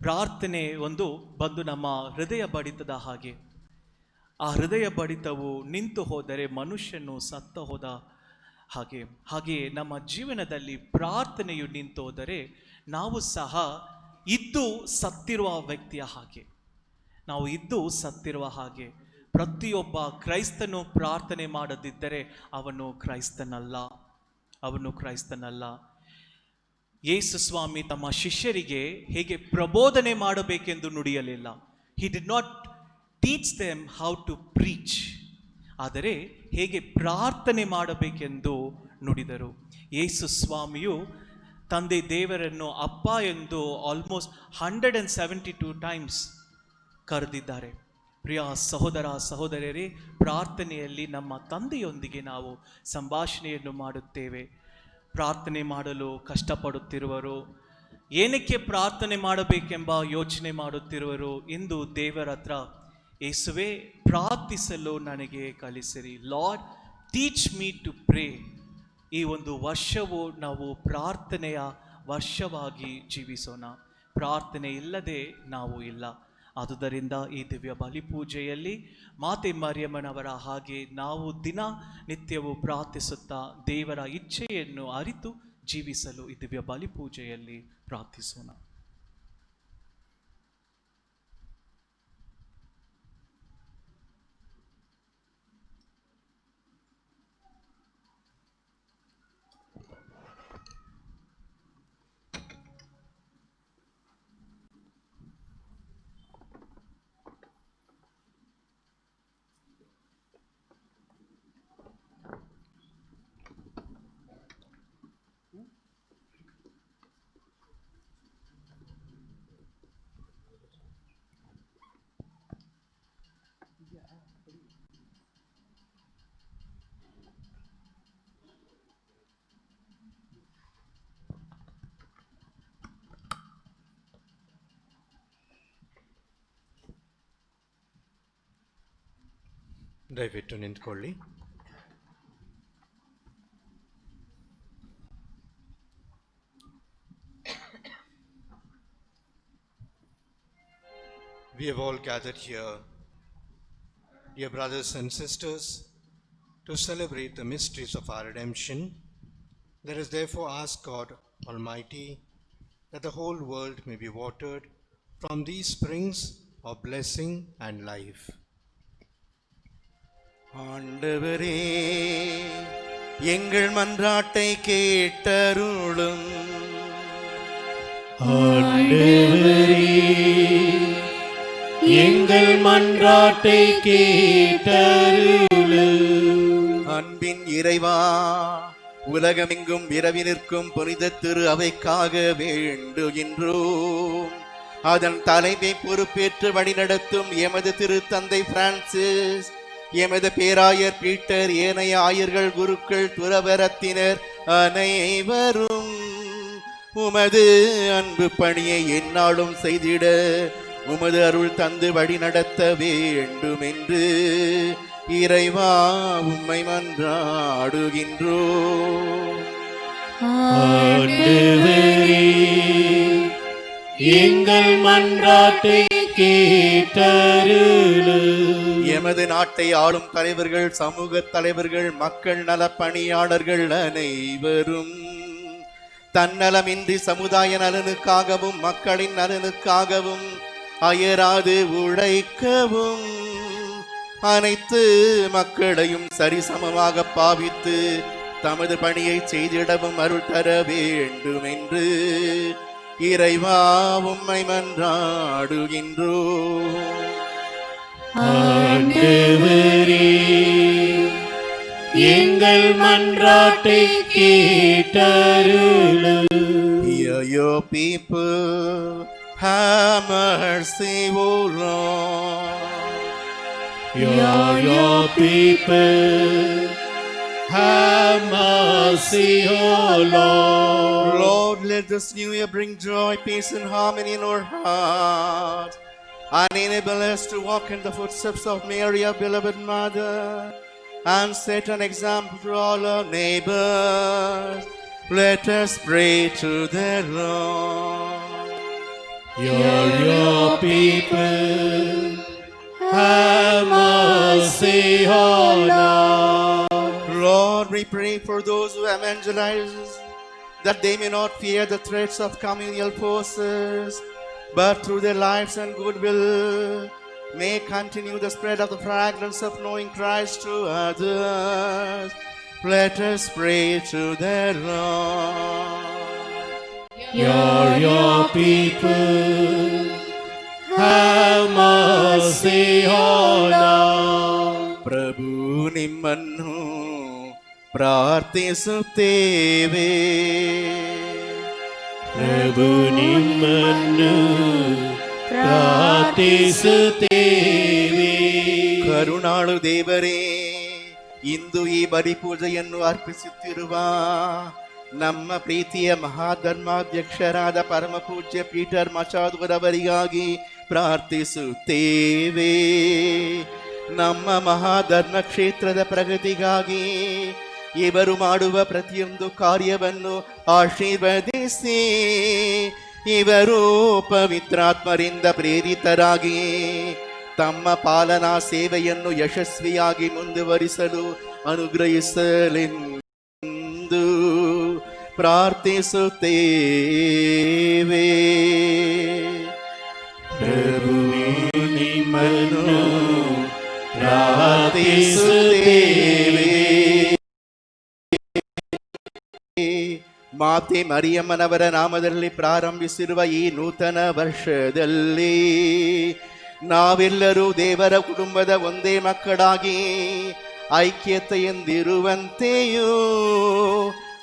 ಪ್ರಾರ್ಥನೆ ಒಂದು ಬಂದು ನಮ್ಮ ಹೃದಯ ಬಡಿತದ ಹಾಗೆ. ಆ ಹೃದಯ ಬಡಿತವು ನಿಂತು ಹೋದರೆ ಮನುಷ್ಯನು ಸತ್ತ ಹೋದ ಹಾಗೆ ನಮ್ಮ ಜೀವನದಲ್ಲಿ ಪ್ರಾರ್ಥನೆಯು ನಿಂತು ಹೋದರೆ ನಾವು ಸಹ ಇದ್ದು ಸತ್ತಿರುವ ವ್ಯಕ್ತಿಯ ಹಾಗೆ. ಪ್ರತಿಯೊಬ್ಬ ಕ್ರೈಸ್ತನು ಪ್ರಾರ್ಥನೆ ಮಾಡದಿದ್ದರೆ ಅವನು ಕ್ರೈಸ್ತನಲ್ಲ. ಯೇಸು ಸ್ವಾಮಿ ತಮ್ಮ ಶಿಷ್ಯರಿಗೆ ಹೇಗೆ ಪ್ರಬೋಧನೆ ಮಾಡಬೇಕೆಂದು ನುಡಿಯಲಿಲ್ಲ. He did not teach them how to preach, ಆದರೆ ಹೇಗೆ ಪ್ರಾರ್ಥನೆ ಮಾಡಬೇಕೆಂದು ನುಡಿದರು. ಯೇಸು ಸ್ವಾಮಿಯು ತಂದೆ ದೇವರನ್ನು ಅಪ್ಪ ಎಂದು ಆಲ್ಮೋಸ್ಟ್ 172 ಟೈಮ್ಸ್ ಕರೆದಿದ್ದಾರೆ. ಪ್ರಿಯ ಸಹೋದರ ಸಹೋದರಿಯರೇ, ಪ್ರಾರ್ಥನೆಯಲ್ಲಿ ನಮ್ಮ ತಂದೆಯೊಂದಿಗೆ ನಾವು ಸಂಭಾಷಣೆಯನ್ನು ಮಾಡುತ್ತೇವೆ. ಪ್ರಾರ್ಥನೆ ಮಾಡಲು ಕಷ್ಟಪಡುತ್ತಿರುವರು, ಏನಕ್ಕೆ ಪ್ರಾರ್ಥನೆ ಮಾಡಬೇಕೆಂಬ ಯೋಚನೆ ಮಾಡುತ್ತಿರುವರು, ಇಂದು ದೇವರ ಹತ್ರ ಯೇಸುವೆ ಪ್ರಾರ್ಥಿಸಲು ನನಗೆ ಕಲಿಸಿರಿ. Lord teach me to pray. ಈ ಒಂದು ವರ್ಷವು ನಾವು ಪ್ರಾರ್ಥನೆಯ ವರ್ಷವಾಗಿ ಜೀವಿಸೋಣ. ಪ್ರಾರ್ಥನೆ ಇಲ್ಲದೆ ನಾವು ಇಲ್ಲ. ಆದುದರಿಂದ ಈ ದಿವ್ಯ ಬಲಿಪೂಜೆಯಲ್ಲಿ ಮಾತೆ ಮರಿಯಮ್ಮನವರ ಹಾಗೆ ನಾವು ದಿನ ನಿತ್ಯವೂ ಪ್ರಾರ್ಥಿಸುತ್ತಾ ದೇವರ ಇಚ್ಛೆಯನ್ನು ಅರಿತು ಜೀವಿಸಲು ಈ ದಿವ್ಯ ಬಲಿಪೂಜೆಯಲ್ಲಿ ಪ್ರಾರ್ಥಿಸೋಣ. ದಯವಿಟ್ಟು ನಿಂತ್ಕೊಳ್ಳಿ. We have all gathered here, dear brothers and sisters, to celebrate the mysteries of our redemption. Let us therefore ask God Almighty that the whole world may be watered from these springs of blessing and life. ஆண்டவரே, எங்கள் மன்றாட்டை கேட்டருளும். ஆண்டவரே, எங்கள் மன்றாட்டை கேட்டருளும். அன்பின் இறைவா, உலகமெங்கும் விரவி நிற்கும் புனித திரு அவைக்காக வேண்டுகின்றோம். அதன் தலைமை பொறுப்பேற்று வழிநடத்தும் எமது திரு தந்தை பிரான்சிஸ், எமது பேராயர் பீட்டர், ஏனைய ஆயர்கள், குருக்கள், துறவரத்தினர் அனைவரும் உமது அன்பு பணியை எந்நாளும் செய்திட உமது அருள் தந்து வழி நடத்த வேண்டும் என்று இறைவா உம்மை மன்றாடுகின்றோம். எங்கள் மன்றாட்டை கேட்டருளும். எமது நாட்டை ஆளும் தலைவர்கள், சமூக தலைவர்கள், மக்கள் நல பணியாளர்கள் அனைவரும் தன்னலமின்றி சமுதாய நலனுக்காகவும் மக்களின் நலனுக்காகவும் அயராது உழைக்கவும், அனைத்து மக்களையும் சரிசமமாக பாவித்து தமது பணியை செய்திடவும் அருள் தர வேண்டும் என்று இறைவா உம்மை மன்றாடுகின்றோம். ஆண்டவரே, எங்கள் மன்றாட்டை கேட்டருளும். Hear your people, have mercy, O Lord. Hear your people, have mercy, O Lord. Lord, let this new year bring joy, peace, and harmony in our hearts, and enable us to walk in the footsteps of Mary, our beloved Mother, and set an example to all our neighbors. Let us pray to the Lord. Hear your people, have mercy, O Lord. Lord, we pray for those who evangelize, that they may not fear the threats of communal forces, but through their lives and goodwill may continue the spread of the fragrance of knowing Christ to others. Let us pray to the Lord. Hear your people, have mercy, O Lord. Prabhu nimmannu ಪ್ರಾರ್ಥಿಸುತ್ತೇವೆ. ಪ್ರಭು ನಿಮ್ಮನ್ನು ಪ್ರಾರ್ಥಿಸುತ್ತೇವೆ. ಕರುಣಾಳು ದೇವರೇ, ಇಂದು ಈ ಬಲಿ ಪೂಜೆಯನ್ನು ಅರ್ಪಿಸುತ್ತಿರುವ ನಮ್ಮ ಪ್ರೀತಿಯ ಮಹಾಧರ್ಮಾಧ್ಯಕ್ಷರಾದ ಪರಮ ಪೂಜ್ಯ ಪೀಟರ್ ಮಚಾದುರವರಿಗಾಗಿ ಪ್ರಾರ್ಥಿಸುತ್ತೇವೆ. ನಮ್ಮ ಮಹಾಧರ್ಮ ಕ್ಷೇತ್ರದ ಪ್ರಗತಿಗಾಗಿ ಇವರು ಮಾಡುವ ಪ್ರತಿಯೊಂದು ಕಾರ್ಯವನ್ನು ಆಶೀರ್ವದಿಸಿ, ಇವರು ಪವಿತ್ರಾತ್ಮರಿಂದ ಪ್ರೇರಿತರಾಗಿ ತಮ್ಮ ಪಾಲನಾ ಸೇವೆಯನ್ನು ಯಶಸ್ವಿಯಾಗಿ ಮುಂದುವರಿಸಲು ಅನುಗ್ರಹಿಸಲೆಂದು ಪ್ರಾರ್ಥಿಸುತ್ತೇವೆ. ಪ್ರಭು ನಿಮ್ಮನ್ನು ಪ್ರಾರ್ಥಿಸುತ್ತೇವೆ. ಮಾತೆ ಮರಿಯಮ್ಮನವರ ನಾಮದಲ್ಲಿ ಪ್ರಾರಂಭಿಸಿರುವ ಈ ನೂತನ ವರ್ಷದಲ್ಲಿ ನಾವೆಲ್ಲರೂ ದೇವರ ಕುಟುಂಬದ ಒಂದೇ ಮಕ್ಕಳಾಗಿ ಐಕ್ಯತೆಯಿಂದಿರುವಂತೆಯೂ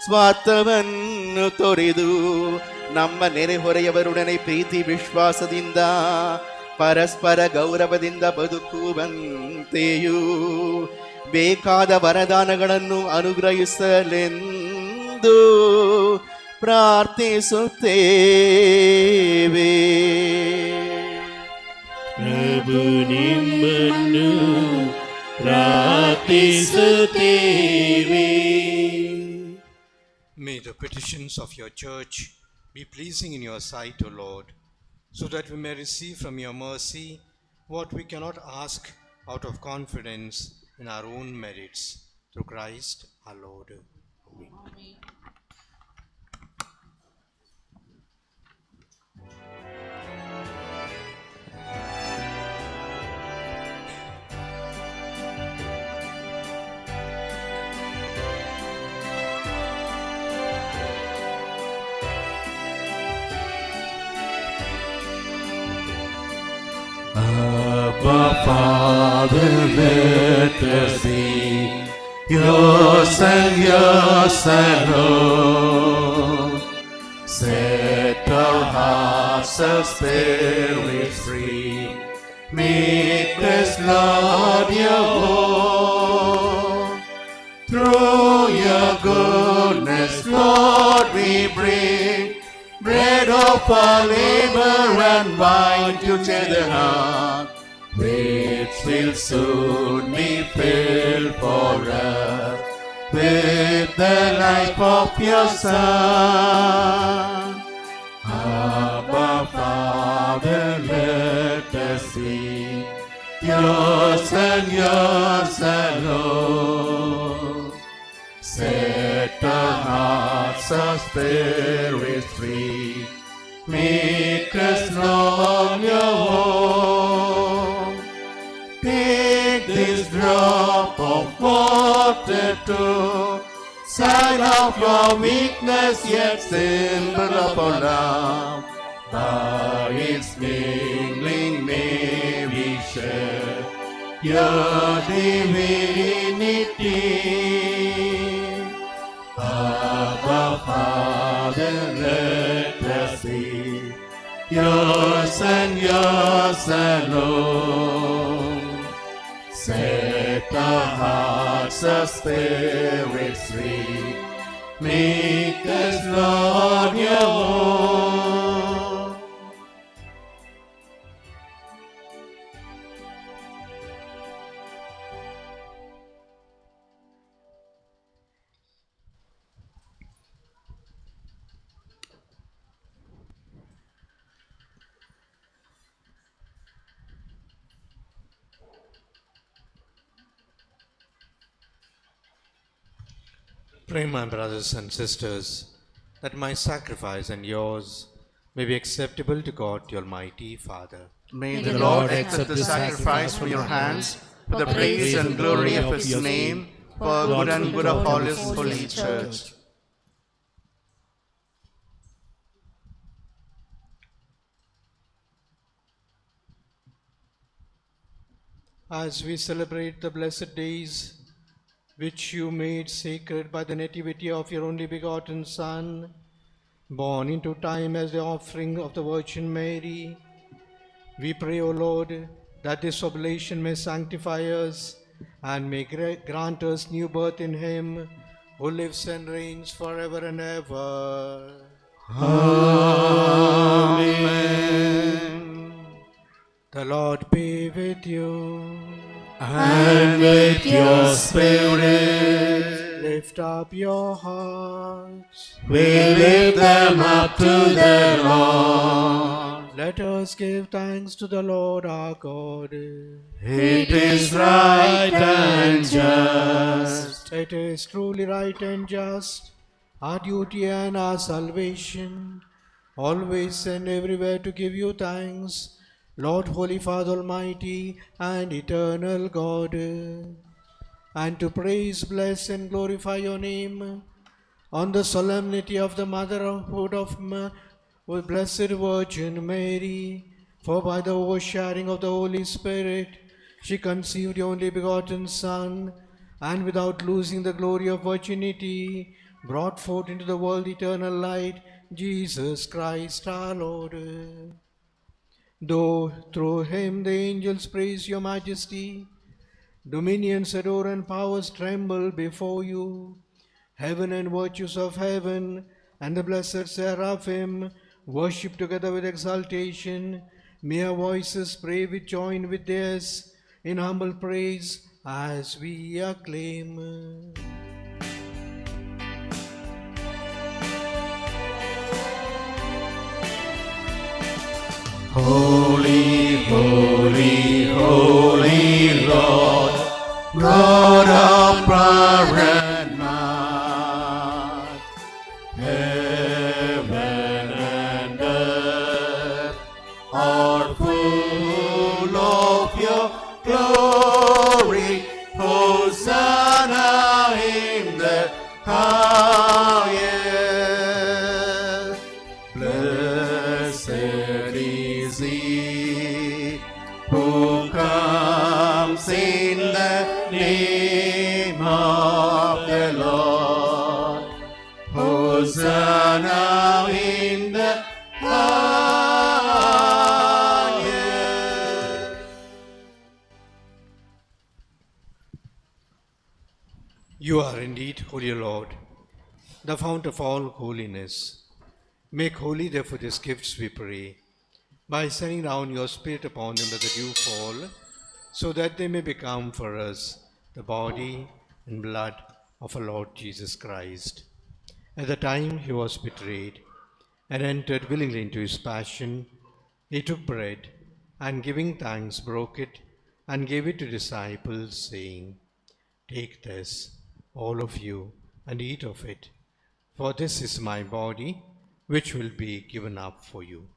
ಸ್ವಾರ್ಥವನ್ನು ತೊರೆದು ನಮ್ಮ ನೆರೆಹೊರೆಯವರೊಡನೆ ಪ್ರೀತಿ ವಿಶ್ವಾಸದಿಂದ ಪರಸ್ಪರ ಗೌರವದಿಂದ ಬದುಕುವಂತೆಯೂ ಬೇಕಾದ ವರದಾನಗಳನ್ನು ಅನುಗ್ರಹಿಸಲೆಂದು ಪ್ರಾರ್ಥಿಸುತ್ತೇವೆ. ಪ್ರಭು ನಿಮ್ಮನ್ನು ಪ್ರಾರ್ಥಿಸುತ್ತೇವೆ. May the petitions of your church be pleasing in your sight, O Lord, so that we may receive from your mercy what we cannot ask out of confidence in our own merits. Through Christ our Lord. Amen. Abba, Father, let us see yours and yours alone. Set our hearts and spirits free. Make us, Lord, your own. Through your goodness, Lord, we bring bread of our labor and wine to cheer the heart, which will soon be filled for us with the life of your Son. Abba, Father, let us see yours and yours alone. Set our hearts, our spirits free. Make us, Lord, your own. Take this drop of water to sign of your weakness, yet symbol of our love. By its mingling may we share your divinity. Abba, Father, let us see yours and yours alone. Set our hearts, our spirits free. Make us, Lord, your own. Pray, my brothers and sisters, that my sacrifice and yours may be acceptable to God, the Almighty Father. May the Lord accept the sacrifice from your hands for the praise and glory of his name, for good and good of all his holy church. As we celebrate the blessed days which you made sacred by the nativity of your only begotten Son, born into time as the offering of the Virgin Mary, we pray, O Lord, that this oblation may sanctify us and may grant us new birth in Him who lives and reigns forever and ever. Amen. The Lord be with you. And with your spirit, Lift up your hearts. we lift them up to the Lord. Let us give thanks to the Lord our God. It is right and just. It is truly right and just, our duty and our salvation, always and everywhere to give you thanks, Lord, Holy Father, Almighty and eternal God, and to praise, bless, and glorify your name on the solemnity of the motherhood of Blessed Virgin Mary. For by the oversharing of the Holy Spirit, she conceived the only begotten Son, and without losing the glory of virginity, brought forth into the world eternal light, Jesus Christ our Lord. Though through him the angels praise your majesty, dominions adore and powers tremble before you, heaven and virtues of heaven and the blessed seraphim worship together with exultation, may our voices pray with join with theirs in humble praise as we acclaim. Holy, holy, holy Lord, God of power and might, heaven and earth are full of your glory. Hosanna in the highest. Blessed is he who comes in the name of the Lord. Hosanna in the highest. You are indeed holy, Lord, the fount of all holiness. Make holy, therefore, these gifts, we pray, by sending down your Spirit upon them by the dew fall, so that they may become for us the body and blood of our Lord Jesus Christ. At the time he was betrayed and entered willingly into his passion, he took bread and, giving thanks, broke it and gave it to disciples, saying, "Take this, all of you, and eat of it, for this is my body, which will be given up for you."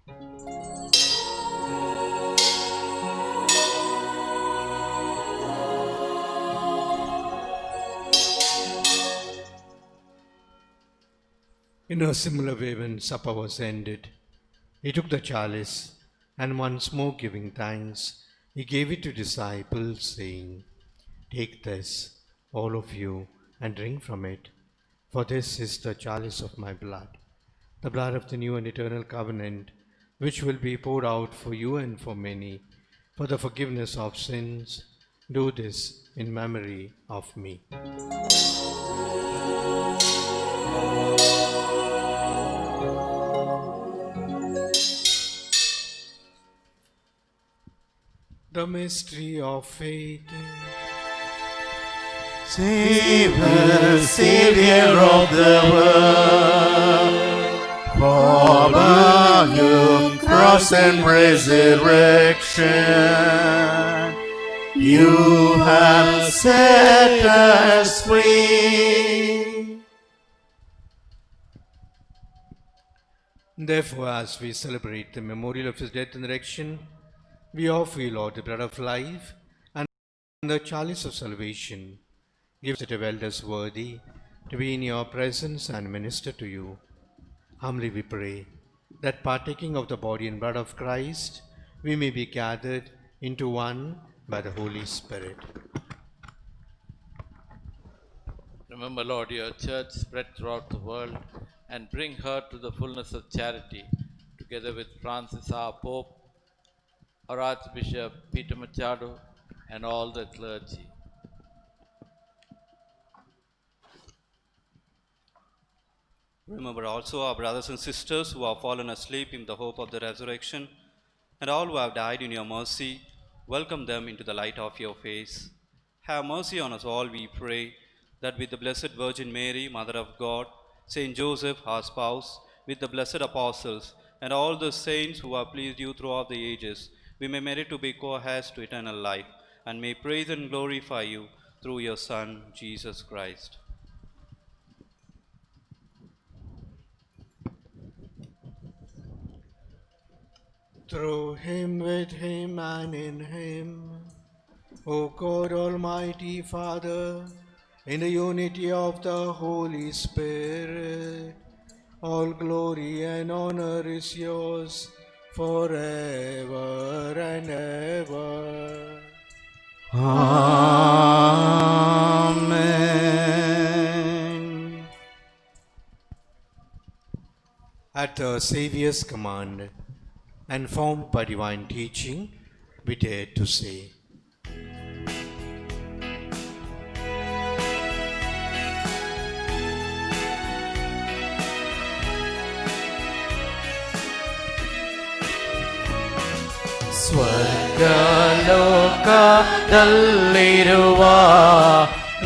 In a similar way, when supper was ended, he took the chalice, and once more giving thanks, he gave it to disciples, saying, "Take this, all of you, and drink from it, for this is the chalice of my blood, the blood of the new and eternal covenant, which will be poured out for you and for many, for the forgiveness of sins. Do this in memory of me." The mystery of faith. Savior, Savior of the world, for by your cross and resurrection, you have set us free. Therefore, as we celebrate the memorial of his death and resurrection, we offer you, Lord, the bread of life and the chalice of salvation. Give us to elders worthy to be in your presence and minister to you. Humbly we pray that, partaking of the body and blood of Christ, we may be gathered into one by the Holy Spirit. Remember, Lord, your church spread throughout the world and bring her to the fullness of charity, together with Francis our Pope, our Archbishop Peter Machado, and all the clergy. Remember also our brothers and sisters who have fallen asleep in the hope of the resurrection, and all who have died in your mercy. Welcome them into the light of your face. Have mercy on us all, we pray, that with the Blessed Virgin Mary, Mother of God, Saint Joseph, our spouse, with the blessed apostles, and all the saints who have pleased you throughout the ages, we may merit to be co-heirs to eternal life, and may praise and glorify you through your Son, Jesus Christ. Through him, with him, and in him, O God, Almighty Father, in the unity of the Holy Spirit, all glory and honor is yours forever and ever. Amen. At the Saviour's command, and formed by divine teaching, we dare to say, ಸ್ವರ್ಗಲೋಕದಲ್ಲಿರುವ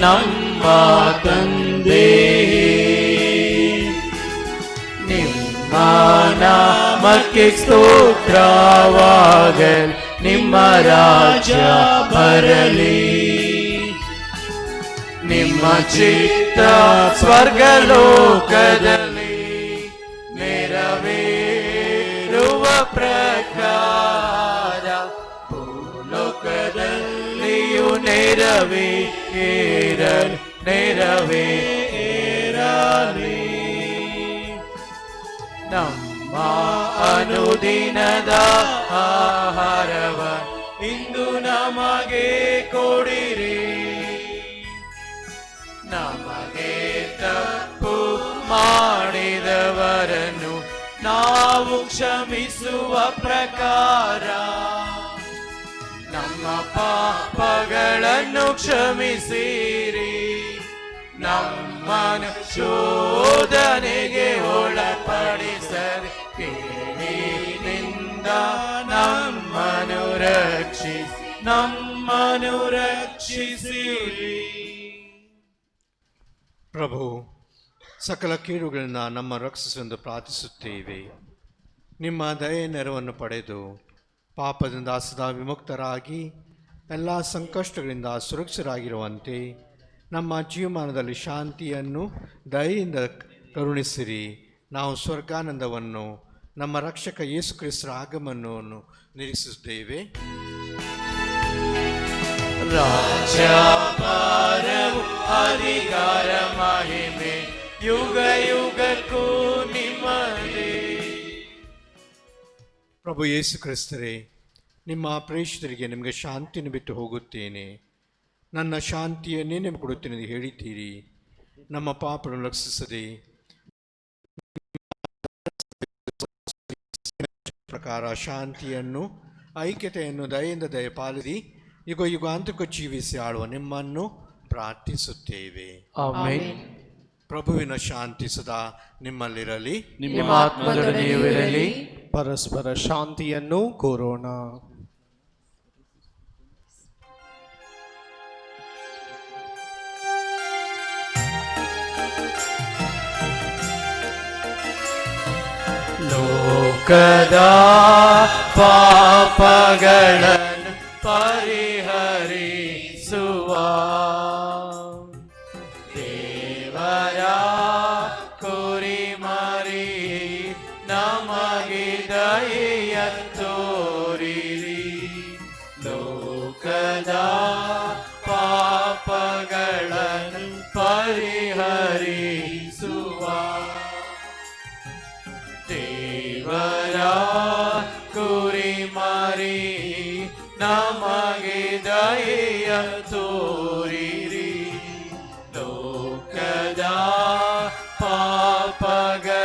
ನಮ್ಮ ತಂದೆ, ನಿಮ್ಮ ನಾಮಕ್ಕೆ ಸ್ತೋತ್ರವಾಗಲಿ, ನಿಮ್ಮ ರಾಜ್ಯ ಬರಲಿ, ನಿಮ್ಮ ಚಿತ್ತ ಸ್ವರ್ಗಲೋಕದಲ್ಲಿ ನೆರವೇರುವ ಪ್ರಕಾರ ಭೂಲೋಕದಲ್ಲಿಯೂ ನೆರವೇರಲಿ. ನಮ್ಮ ಅನುದಿನದ ಆಹಾರವ ಇಂದು ನಮಗೆ ಕೊಡಿರಿ, ನಮಗೆ ತಪ್ಪು ಮಾಡಿದವರನ್ನು ನಾವು ಕ್ಷಮಿಸುವ ಪ್ರಕಾರ ನಮ್ಮ ಪಾಪಗಳನ್ನು ಕ್ಷಮಿಸಿರಿ, ನಮ್ಮನ್ನು ಶೋಧನೆಗೆ ಒಳಪಡಿಸದೆ ಕೇಡಿನಿಂದ ನಮ್ಮನ್ನು ರಕ್ಷಿಸಿರಿ. ಪ್ರಭು, ಸಕಲ ಕೇಡುಗಳಿಂದ ನಮ್ಮ ರಕ್ಷಿಸೆಂದು ಪ್ರಾರ್ಥಿಸುತ್ತೇವೆ. ನಿಮ್ಮ ದಯೆ ನೆರವನ್ನು ಪಡೆದು ಪಾಪದಿಂದ ಸದಾ ವಿಮುಕ್ತರಾಗಿ ಎಲ್ಲ ಸಂಕಷ್ಟಗಳಿಂದ ಸುರಕ್ಷರಾಗಿರುವಂತೆ ನಮ್ಮ ಜೀವಮಾನದಲ್ಲಿ ಶಾಂತಿಯನ್ನು ದಯೆಯಿಂದ ಕರುಣಿಸಿರಿ. ನಾವು ಸ್ವರ್ಗಾನಂದವನ್ನು, ನಮ್ಮ ರಕ್ಷಕ ಯೇಸು ಕ್ರಿಸ್ತರ ಆಗಮನವನ್ನು ನಿರೀಕ್ಷಿಸುತ್ತೇವೆ. ರಾಜ್ಯಭಾರವು ಅಧಿಕಾರ ಮಹಿಮೆ ಯುಗ ಯುಗಕ್ಕೂ ನಿಮ್ಮದೇ. ಪ್ರಭು ಯೇಸು ಕ್ರಿಸ್ತರೇ, ನಿಮ್ಮ ಪ್ರೇಷಿತರಿಗೆ ನಿಮಗೆ ಶಾಂತಿಯನ್ನು ಬಿಟ್ಟು ಹೋಗುತ್ತೇನೆ, ನನ್ನ ಶಾಂತಿಯನ್ನೇ ನಿಮಗೆ ಕೊಡುತ್ತೇನೆ ಎಂದು ಹೇಳಿದ್ದೀರಿ. ನಮ್ಮ ಪಾಪಗಳನ್ನು ರಕ್ಷಿಸದೆ ಪ್ರಕಾರ ಶಾಂತಿಯನ್ನು, ಐಕ್ಯತೆಯನ್ನು ದಯೆಯಿಂದ ದಯಪಾಲಿಸಿ ಯುಗ ಯುಗಾಂತಕ್ಕೂ ಜೀವಿಸಿ ಆಳುವ ನಿಮ್ಮನ್ನು ಪ್ರಾರ್ಥಿಸುತ್ತೇವೆ. ಆಮೆನ್. ಪ್ರಭುವಿನ ಶಾಂತಿ ಸದಾ ನಿಮ್ಮಲ್ಲಿರಲಿ, ನಿಮ್ಮ ಆತ್ಮದೊಡನೆಯೂ ಇರಲಿ. ಪರಸ್ಪರ ಶಾಂತಿಯನ್ನು ಕೋರೋಣ. ಲೋಕದ ಪಾಪಗಳನ್ನು ಪರಿಹರಿಸುವ ದೇವರ ಕುರಿಮರಿ ನಮಗೆ ದಯೆಯ ತೋರಿರಿ. ಲೋಕದ ಪಾಪಗಳನ್ನು ಪರಿಹರಿಸುವ ದೇವರ ಕುರಿಮರಿ ನಮಗೆ ದಯೆಯ ತೋರಿರಿ. ಲೋಕದ ಪಾಪಗಳ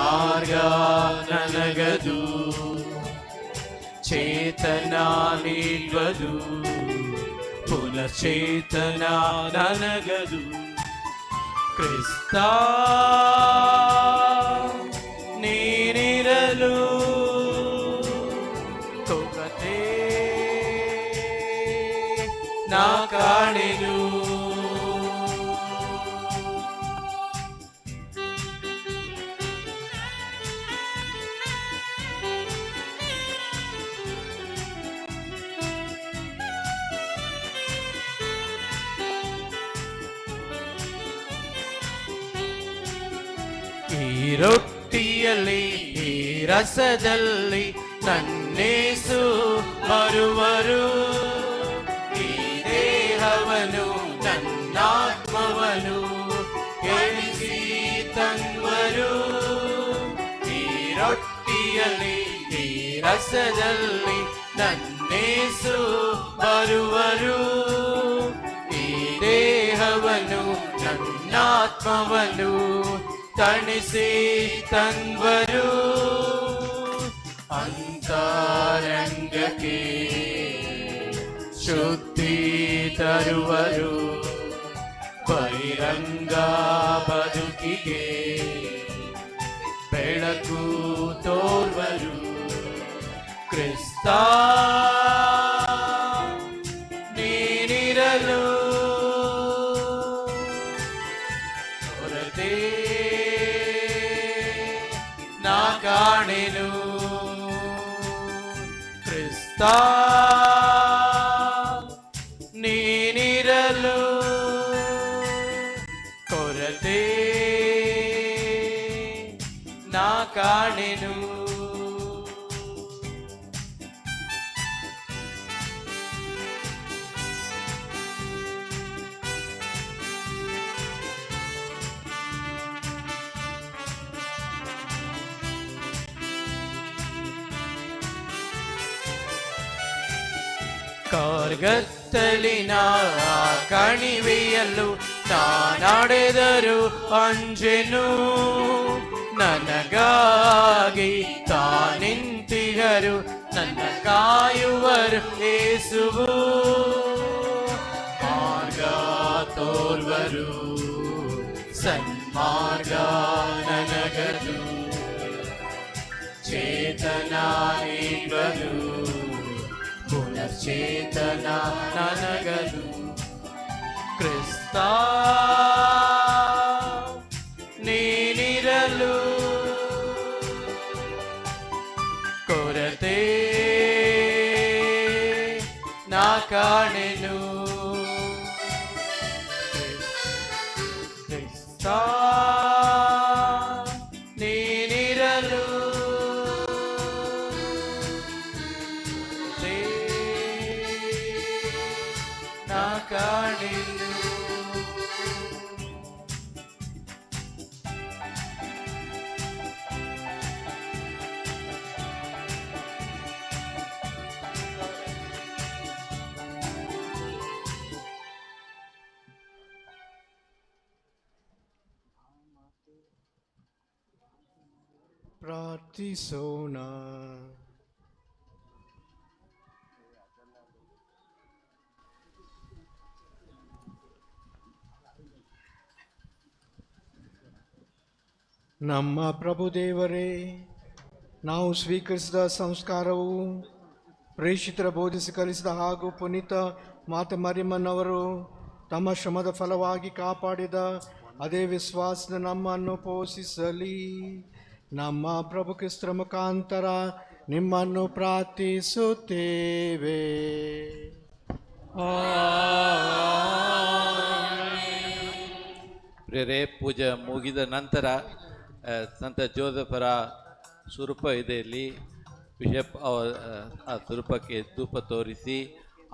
ಮಾರ್ಗ ನನಗದು, ಚೇತನ ನೀಡುವುದು, ಪುನಶ್ಚೇತನ ನನಗದು. ಕ್ರಿಸ್ತ ನೀನಿರಲು ಕೊರತೆ ನಾ ಕಾಣೆನು. ಈ ರೊಟ್ಟಿಯಲ್ಲಿ ಈ ರಸದಲ್ಲಿ ನನ್ನೇಸು ಬರುವರು, ಈ ದೇಹವನು ನನ್ನಾತ್ಮವನು ಎಣಿಸಿ ತಂದರು. ಈ ರೊಟ್ಟಿಯಲ್ಲಿ ಈ ರಸದಲ್ಲಿ ನನ್ನೇಸು ಬರುವರು, ಈ ದೇಹವನು ನನ್ನಾತ್ಮವನು ತಣಿಸಿ ತಂದರು. ಅಂತರಂಗಕ್ಕೆ ಶುದ್ಧಿ ತರುವರು, ಬಹಿರಂಗ ಬದುಕಿಗೆ ಬೆಳಕು ತೋರುವರು. ಕ್ರಿಸ್ತ ನೀನಿರಲು ಕೊರತೆ ನಾ ಕಾಣೆನು. ಕ್ರಿಸ್ತ ನೀನಿರಲು ಕೊರತೆ ನಾ ಕಾಣೆನು. ಕಾರ್ಗತ್ತಲಿನ ಕಣಿವೆಯಲ್ಲೂ ನಾನಾಡೆದರು ಅಂಜೆನು, ನನಗಾಗಿ ತಾನಿಂತಿಗರು ನನ್ನ ಕಾಯುವರು ಯೇಸುವು. ಮಾರ್ಗ ತೋರ್ವರು, ಸನ್ಮಾರ್ಗ ನನಗದು, ಚೇತನ ನೀಡುವುದು, ಪುನಶ್ಚೇತನ ನನಗದು. ಕ್ರಿಸ್ತ ನೀನಿರಲು ಕೊರತೆ ನಾ ಕಾಣೆನು. ಕ್ರಿಸ್ತ ನೀನಿರಲು ನಾ ಕಾಣೆನು. ಪ್ರಾರ್ಥಿಸೋಣ. ನಮ್ಮ ಪ್ರಭು ದೇವರೇ, ನಾವು ಸ್ವೀಕರಿಸಿದ ಸಂಸ್ಕಾರವು ಪ್ರೇಷಿತರ ಬೋಧಿಸಿ ಕಲಿಸಿದ ಹಾಗೂ ಪುನೀತ ಮಾತೆ ಮರಿಯಮ್ಮನವರು ತಮ್ಮ ಶ್ರಮದ ಫಲವಾಗಿ ಕಾಪಾಡಿದ ಅದೇ ವಿಶ್ವಾಸದ ನಮ್ಮನ್ನು ಪೋಷಿಸಲಿ. ನಮ್ಮ ಪ್ರಭು ಕ್ರಿಸ್ತರ ಮುಖಾಂತರ ನಿಮ್ಮನ್ನು ಪ್ರಾರ್ಥಿಸುತ್ತೇವೆ. ಪ್ರಿಯರೇ, ಪೂಜೆ ಮುಗಿದ ನಂತರ ಸಂತ ಜೋಸೆಫರ ಸ್ವರೂಪ ಇದೆ ಇಲ್ಲಿ. ಬಿಷಪ್ ಆ ಸ್ವರೂಪಕ್ಕೆ ಧೂಪ ತೋರಿಸಿ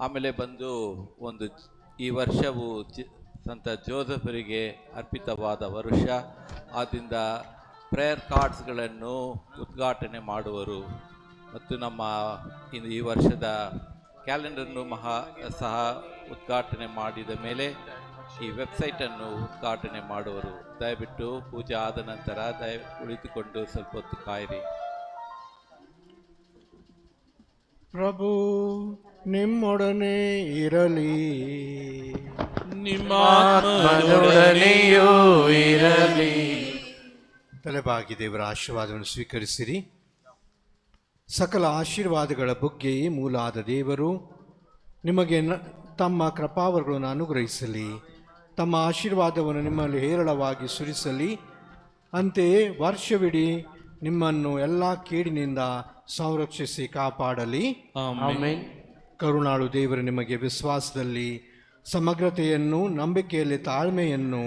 ಆಮೇಲೆ ಬಂದು ಈ ವರ್ಷವು ಸಂತ ಜೋಸೆಫರಿಗೆ ಅರ್ಪಿತವಾದ ವರ್ಷ. ಆದ್ದರಿಂದ ಪ್ರೇಯರ್ ಕಾರ್ಡ್ಸ್ಗಳನ್ನು ಉದ್ಘಾಟನೆ ಮಾಡುವರು ಮತ್ತು ನಮ್ಮ ಈ ವರ್ಷದ ಕ್ಯಾಲೆಂಡರ್ನು ಸಹ ಉದ್ಘಾಟನೆ ಮಾಡಿದ ಮೇಲೆ ಈ ವೆಬ್ಸೈಟನ್ನು ಉದ್ಘಾಟನೆ ಮಾಡುವರು. ದಯವಿಟ್ಟು ಪೂಜೆ ಆದ ನಂತರ ಉಳಿದುಕೊಂಡು ಸ್ವಲ್ಪ ಹೊತ್ತು ಕಾಯಿರಿ. ಪ್ರಭು ನಿಮ್ಮೊಡನೆ ಇರಲಿ. ನಿಮ್ಮ ಆತ್ಮದೊಡನೆಯೂ ಇರಲಿ. ತಲೆಬಾಗಿ ದೇವರ ಆಶೀರ್ವಾದವನ್ನು ಸ್ವೀಕರಿಸಿರಿ. ಸಕಲ ಆಶೀರ್ವಾದಗಳ ಬುಗ್ಗೆ ಮೂಲಾದ ದೇವರು ನಿಮಗೆ ತಮ್ಮ ಕೃಪಾವರಗಳನ್ನು ಅನುಗ್ರಹಿಸಲಿ. ತಮ್ಮ ಆಶೀರ್ವಾದವನ್ನು ನಿಮ್ಮಲ್ಲಿ ಹೇರಳವಾಗಿ ಸುರಿಸಲಿ. ಅಂತೆಯೇ ವರ್ಷವಿಡೀ ನಿಮ್ಮನ್ನು ಎಲ್ಲ ಕೇಡಿನಿಂದ ಸಂರಕ್ಷಿಸಿ ಕಾಪಾಡಲಿ. ಆಮೆನ್. ಕರುಣಾಳು ದೇವರು ನಿಮಗೆ ವಿಶ್ವಾಸದಲ್ಲಿ ಸಮಗ್ರತೆಯನ್ನು, ನಂಬಿಕೆಯಲ್ಲಿ ತಾಳ್ಮೆಯನ್ನು,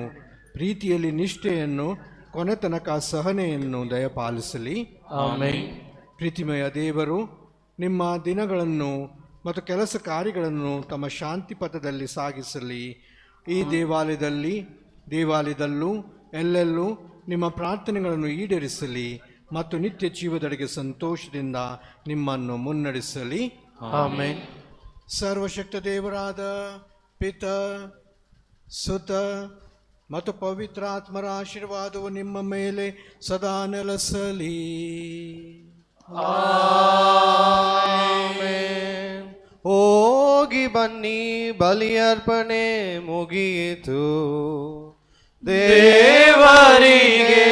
ಪ್ರೀತಿಯಲ್ಲಿ ನಿಷ್ಠೆಯನ್ನು, ಕೊನೆ ತನಕ ಸಹನೆಯನ್ನು ದಯಪಾಲಿಸಲಿ. ಆಮೆನ್. ಪ್ರೀತಿಮಯ ದೇವರು ನಿಮ್ಮ ದಿನಗಳನ್ನು ಮತ್ತು ಕೆಲಸ ಕಾರ್ಯಗಳನ್ನು ತಮ್ಮ ಶಾಂತಿ ಪಥದಲ್ಲಿ ಸಾಗಿಸಲಿ. ಈ ದೇವಾಲಯದಲ್ಲೂ ಎಲ್ಲೆಲ್ಲೂ ನಿಮ್ಮ ಪ್ರಾರ್ಥನೆಗಳನ್ನು ಈಡೇರಿಸಲಿ ಮತ್ತು ನಿತ್ಯ ಜೀವದೆಡೆಗೆ ಸಂತೋಷದಿಂದ ನಿಮ್ಮನ್ನು ಮುನ್ನಡೆಸಲಿ. ಆಮೆನ್. ಸರ್ವಶಕ್ತ ದೇವರಾದ ಪಿತ, ಸುತ ಮತ್ತು ಪವಿತ್ರ ಆತ್ಮರ ಆಶೀರ್ವಾದವು ನಿಮ್ಮ ಮೇಲೆ ಸದಾ ನೆಲೆಸಲಿ. ಆಮೆನ್. ಹೋಗಿ ಬನ್ನಿ, ಬಲಿಯರ್ಪಣೆ ಮುಗಿಯಿತು. ದೇವರಿಗೆ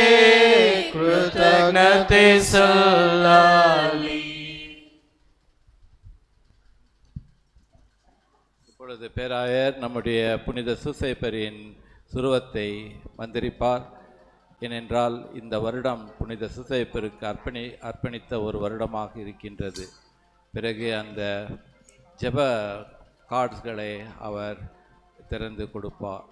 ಕೃತಜ್ಞತೆ ಸಲ್ಲಲಿ. இப்பொழுது பேராயர் நம்முடைய புனித சூசைப்பரின் சுருவத்தை மந்திரிப்பார். ஏனென்றால் இந்த வருடம் புனித சூசைப்பருக்கு அர்ப்பணித்த ஒரு வருடமாக இருக்கின்றது. பிறகு அந்த ஜெப கார்ட்ஸ்களை அவர் திறந்து கொடுப்பார்.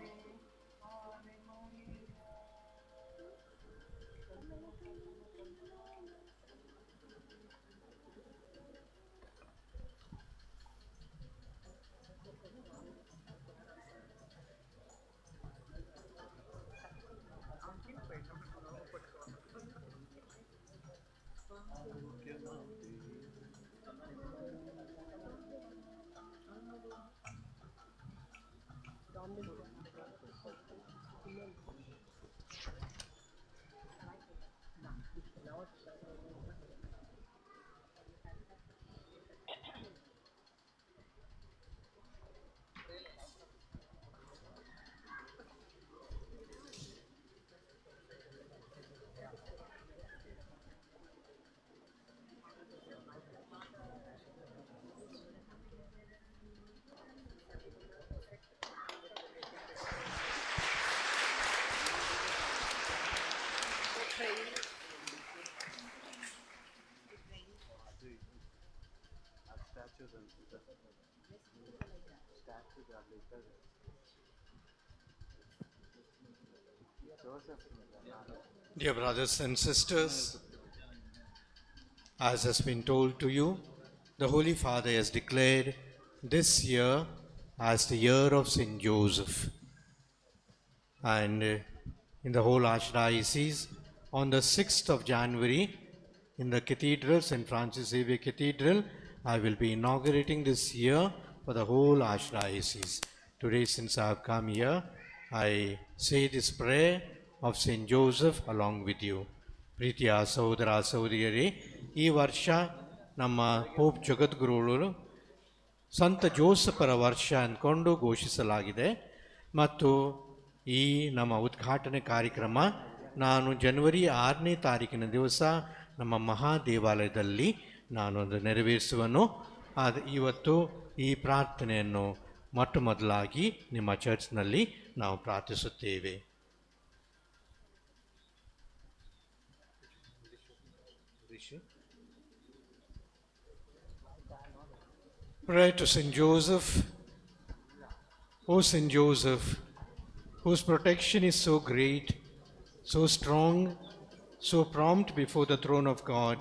Dear brothers and sisters, as has been told to you, the Holy Father has declared this year as the year of St. Joseph. And in the whole Archdiocese, on the 6th of January, in the Cathedral, St. Francis Xavier Cathedral, I will be inaugurating this year for the whole Archdiocese. Today, since I have come here, I say this prayer of St. Joseph along with you. ಪ್ರೀತಿಯ ಸಹೋದರ ಸಹೋದರಿಯರೇ, ಈ ವರ್ಷ ನಮ್ಮ pop ಜಗದ್ಗುರುಗಳು ಸಂತ ಜೋಸಫರ ವರ್ಷ ಅಂದ್ಕೊಂಡು ಘೋಷಿಸಲಾಗಿದೆ. ಮತ್ತು ಈ ನಮ್ಮ ಉದ್ಘಾಟನೆ ಕಾರ್ಯಕ್ರಮ ನಾನು ಜನವರಿ 6ನೇ ತಾರೀಕಿನ ದಿವಸ ನಮ್ಮ ಮಹಾ ದೇವಾಲಯದಲ್ಲಿ ನಾನು ಅದು ನೆರವೇರಿಸುವನು. ಇವತ್ತು ಈ ಪ್ರಾರ್ಥನೆಯನ್ನು ಮೊಟ್ಟ ಮೊದಲಾಗಿ ನಿಮ್ಮ ಚರ್ಚ್ನಲ್ಲಿ ನಾವು ಪ್ರಾರ್ಥಿಸುತ್ತೇವೆ. Pray to St. Joseph. O St. Joseph, whose protection is so great, so strong, so prompt before the throne of God,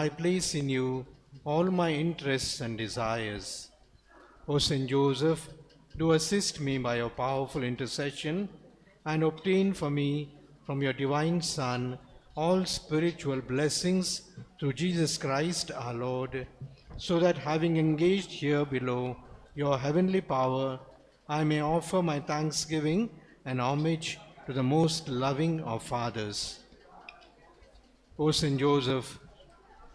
I place in you all my interests and desires. O St. Joseph, do assist me by your powerful intercession and obtain for me from your divine Son all spiritual blessings through Jesus Christ our Lord, so that having engaged here below your heavenly power, I may offer my thanksgiving and homage to the most loving of fathers. O Saint Joseph,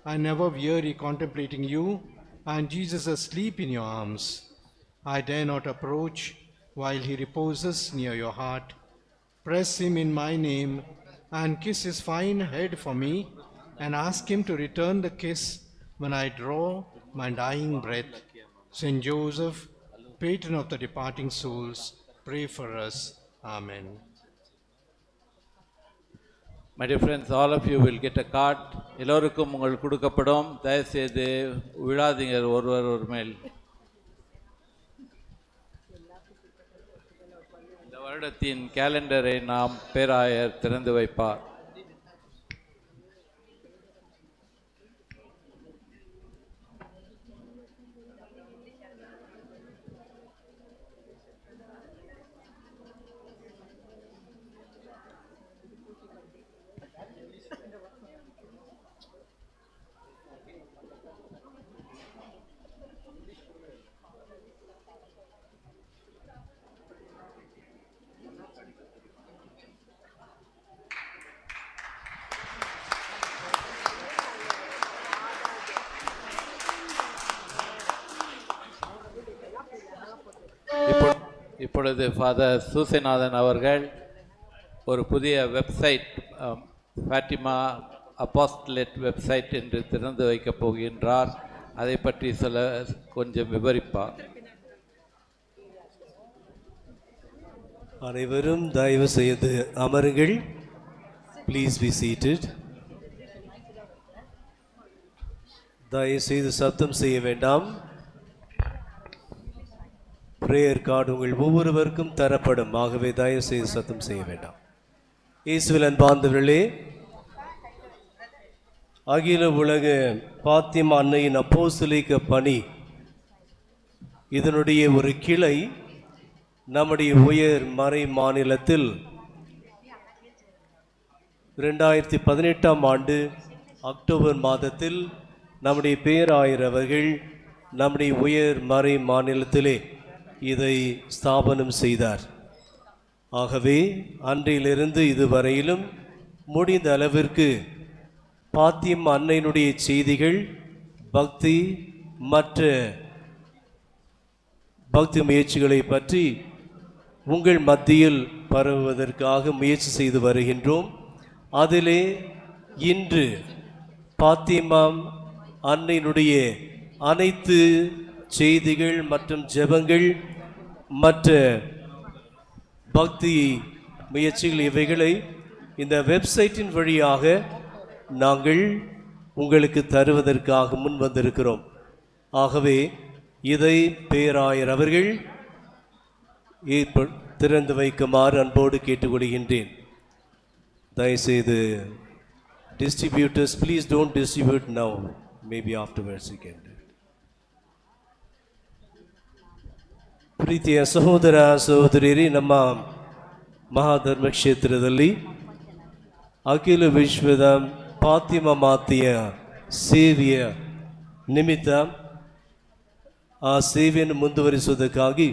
I never weary contemplating you and Jesus asleep in your arms. I dare not approach while he reposes near your heart. Press him in my name and kiss his fine head for me, and ask him to return the kiss when I draw my dying breath. Saint Joseph, patron of the departing souls, pray for us. Amen. My dear friends, all of you will get a card. எல்லோருக்கும் உங்களுக்கு கொடுக்கப்படும். தயவுசெய்து விழாதீங்க ஒருவர் மேல். இந்த வருடத்தின் கேலண்டரை நாம் பேராயர் திறந்து வைப்பார். இப்பொழுது ஃபாதர் சூசைநாதன் அவர்கள் ஒரு புதிய வெப்சைட் ஃபாத்திமா அப்போஸ்டலேட் வெப்சைட் என்று திறந்து வைக்கப் போகின்றார். அதை பற்றி கொஞ்சம் விவரிப்பார். அனைவரும் தயவு செய்து அமருங்கள். Please be seated. தயவு செய்து சத்தம் செய்ய வேண்டாம். பிரேயர் கார்டு உங்கள் ஒவ்வொருவருக்கும் தரப்படும். ஆகவே தயவு செய்து சத்தம் செய்ய வேண்டாம். இயேசுவில் அன்பார்ந்தவர்களே, அகில உலக பாத்திமா அன்னையின் அப்போஸ்தலிக பணி இதனுடைய ஒரு கிளை நம்முடைய உயர் மறை மாநிலத்தில் 2018 ஆண்டு அக்டோபர் மாதத்தில் நம்முடைய பேராயர் அவர்கள் நம்முடைய உயர் மறை மாநிலத்திலே இதை ஸ்தாபனம் செய்தார். ஆகவே அன்றையிலிருந்து இதுவரையிலும் முடிந்த அளவிற்கு பாத்திமா அன்னையினுடைய செய்திகள், பக்தி மற்ற பக்தி முயற்சிகளை பற்றி உங்கள் மத்தியில் பரவுவதற்காக முயற்சி செய்து வருகின்றோம். அதிலே இன்று பாத்திமா அன்னையினுடைய அனைத்து செய்திகள் மற்றும் ஜெபங்கள் மற்ற பக்தி முயற்சிகள் இவைகளை இந்த வெப்சைட்டின் வழியாக நாங்கள் உங்களுக்கு தருவதற்காக முன் வந்திருக்கிறோம். ஆகவே இதை பேராயர் அவர்கள் திறந்து வைக்குமாறு அன்போடு கேட்டுக்கொள்கின்றேன். தயவுசெய்து distributors, please don't distribute now, maybe afterwards you can. ಪ್ರೀತಿಯ ಸಹೋದರ ಸಹೋದರಿಯರೇ, ನಮ್ಮ ಮಹಾಧರ್ಮ ಕ್ಷೇತ್ರದಲ್ಲಿ ಅಖಿಲ ವಿಶ್ವದ ಫಾತಿಮಾ ಮಾತೆಯ ಸೇವೆಯ ನಿಮಿತ್ತ ಆ ಸೇವೆಯನ್ನು ಮುಂದುವರಿಸುವುದಕ್ಕಾಗಿ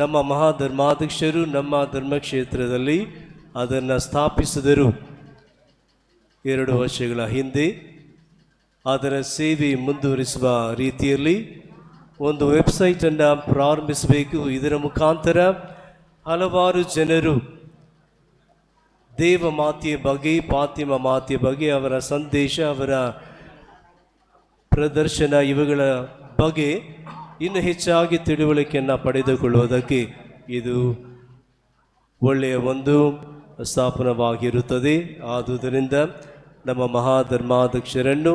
ನಮ್ಮ ಮಹಾಧರ್ಮಾಧ್ಯಕ್ಷರು ನಮ್ಮ ಧರ್ಮಕ್ಷೇತ್ರದಲ್ಲಿ ಅದನ್ನು ಸ್ಥಾಪಿಸಿದರು. 2 ವರ್ಷಗಳ ಹಿಂದೆ ಅದರ ಸೇವೆ ಮುಂದುವರಿಸುವ ರೀತಿಯಲ್ಲಿ ಒಂದು ವೆಬ್ಸೈಟನ್ನು ಪ್ರಾರಂಭಿಸಬೇಕು. ಇದರ ಮುಖಾಂತರ ಹಲವಾರು ಜನರು ದೇವ ಮಾತೆಯ ಬಗ್ಗೆ, ಫಾತಿಮಾ ಮಾತೆಯ ಬಗ್ಗೆ, ಅವರ ಸಂದೇಶ, ಅವರ ಪ್ರದರ್ಶನ ಇವುಗಳ ಬಗ್ಗೆ ಇನ್ನು ಹೆಚ್ಚಾಗಿ ತಿಳುವಳಿಕೆಯನ್ನು ಪಡೆದುಕೊಳ್ಳುವುದಕ್ಕೆ ಇದು ಒಳ್ಳೆಯ ಒಂದು ಸ್ಥಾಪನವಾಗಿರುತ್ತದೆ. ಆದುದರಿಂದ ನಮ್ಮ ಮಹಾಧರ್ಮಾಧ್ಯಕ್ಷರನ್ನು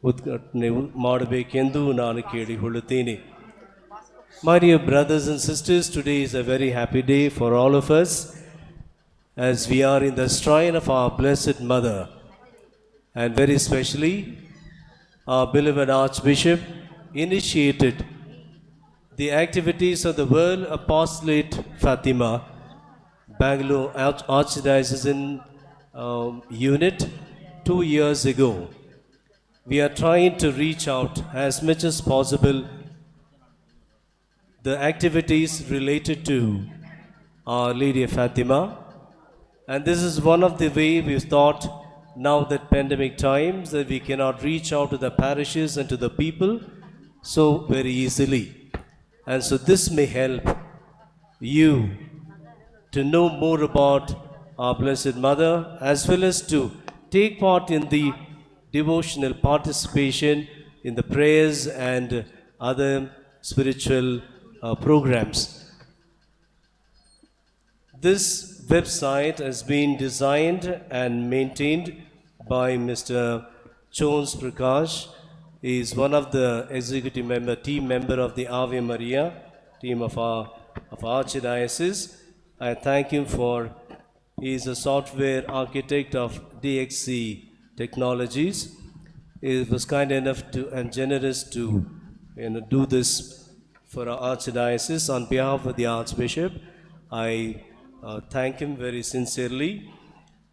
ಉದ್ಘಾಟನೆ ಮಾಡಬೇಕೆಂದು ನಾನು ಕೇಳಿಕೊಳ್ಳುತ್ತೇನೆ. My dear brothers and sisters, today is a very happy day for all of us as we are in the shrine of our Blessed Mother, and very especially our beloved Archbishop initiated the activities of the World Apostolate Fatima Bangalore Archdiocesan Unit 2 years ago. We are trying to reach out as much as possible the activities related to Our Lady of Fatima. And this is one of the way we've thought now that pandemic times that we cannot reach out to the parishes and to the people so very easily. And so this may help you to know more about our Blessed Mother as well as to take part in the devotional participation in the prayers and other spiritual programs. This website has been designed and maintained by Mr. Jones Prakash. He is one of the executive team member of the Ave Maria team of our Archdiocese. I thank him for, he is a software architect of DXC Technologies. He was kind enough to and generous to do this for our Archdiocese. On behalf of the Archbishop, I thank him very sincerely.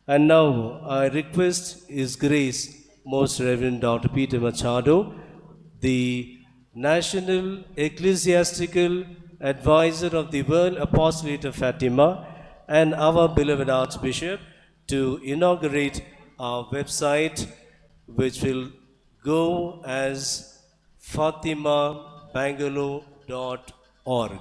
And now I request His Grace, Most Reverend Dr. Peter Machado, the National Ecclesiastical Advisor of the World Apostolate of Fatima, and our beloved Archbishop, to inaugurate our website, which will go as fatimabangalore.org.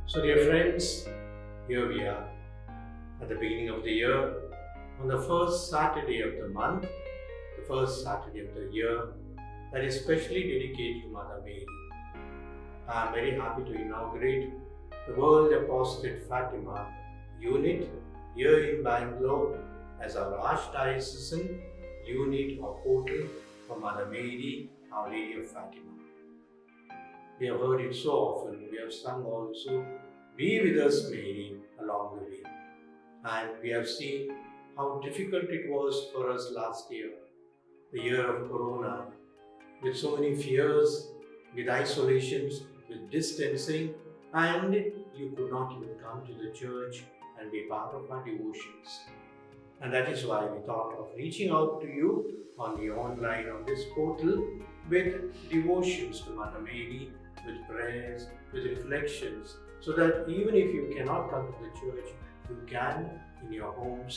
So dear friends, here we are at the beginning of the year, on the first Saturday of the month, the first Saturday of the year, that is specially dedicated to Mother Mary. I am very happy to inaugurate the World Apostolate Fatima unit here in Bangalore as our Archdiocesan unit or portal for Mother Mary, Our Lady of Fatima. We have heard it so often, we have sung also, "Be with us, Mary," along the way. And we have seen how difficult it was for us last year, the year of Corona, with so many fears, with isolations, with distancing, and you could not even come to the church and be part of our devotions. And that is why we thought of reaching out to you on the online, on this portal, with devotions to Mother Mary, with prayers, with reflections, so that even if you cannot come to the church, you can, in your homes,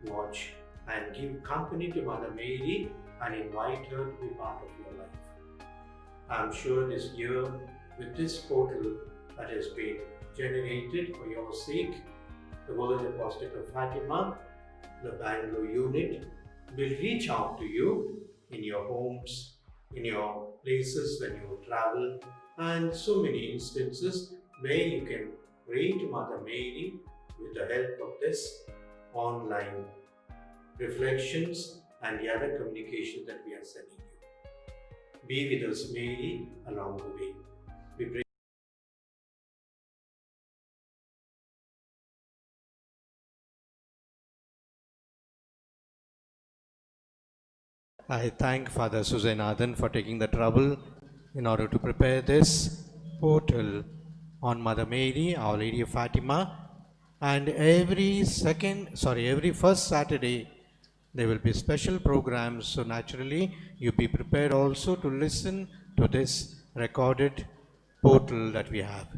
watch and give company to Mother Mary and invite her to be part of your life. I am sure this year, with this portal that has been generated for your sake, the World Apostolate of Fatima, the Bangalore unit, will reach out to you in your homes, in your places when you travel, and so many instances where you can pray to Mother Mary with the help of this online reflections and the other communication that we are sending you. Be with us, Mary, along the way. We pray. I thank Father Susanathan for taking the trouble in order to prepare this portal on Mother Mary, Our Lady of Fatima, and every first Saturday there will be special programs. So naturally, you be prepared also to listen to this recorded portal that we have.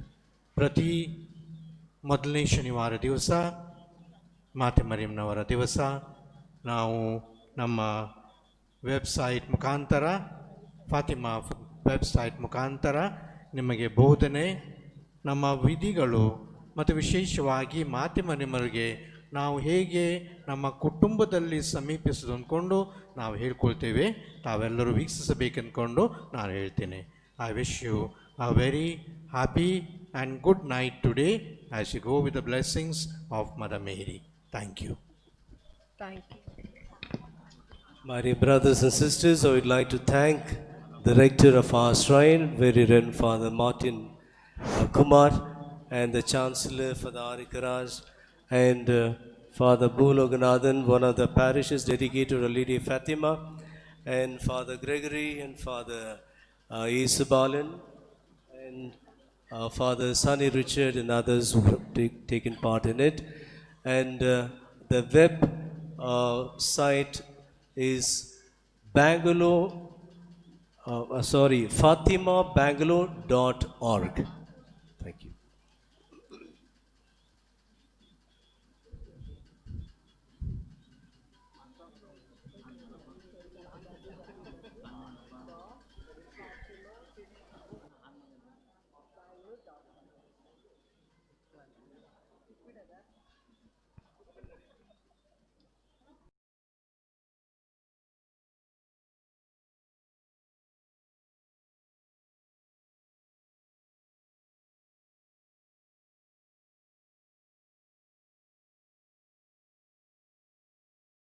ಪ್ರತಿ ಮೊದಲನೇ ಶನಿವಾರ ದಿವಸ ಮಾತೆ ಮರಿಯಮ್ಮನವರ ದಿವಸ ನಾವು ನಮ್ಮ website ಮುಖಾಂತರ, Fatima website ಮುಖಾಂತರ ನಿಮಗೆ ಬೋಧನೆ, ನಮ್ಮ ವಿಧಿಗಳು ಮತ್ತು ವಿಶೇಷವಾಗಿ ಮಾತೆ ಮರಿಯಮ್ಮರಿಗೆ ನಾವು ಹೇಗೆ ನಮ್ಮ ಕುಟುಂಬದಲ್ಲಿ ಸಮೀಪಿಸೋದು ಅಂದ್ಕೊಂಡು ನಾವು ಹೇಳ್ಕೊಳ್ತೇವೆ. ತಾವೆಲ್ಲರೂ ವೀಕ್ಷಿಸಬೇಕಂದ್ಕೊಂಡು ನಾನು ಹೇಳ್ತೇನೆ. I wish you a very happy and good night today as you go with the blessings of Mother Mary. Thank you. Thank you. My dear brothers and sisters, I would like to thank the rector of our shrine, Very Reverend Father Martin Kumar, and the Chancellor, Father Arikaraj, and Father Bhuloganathan, one of the parishes dedicated to Our Lady Fatima, and Father Gregory, and Father Isabalan, and Father Sunny Richard, and others who have taken part in it. And the web site is FatimaBangalore.org.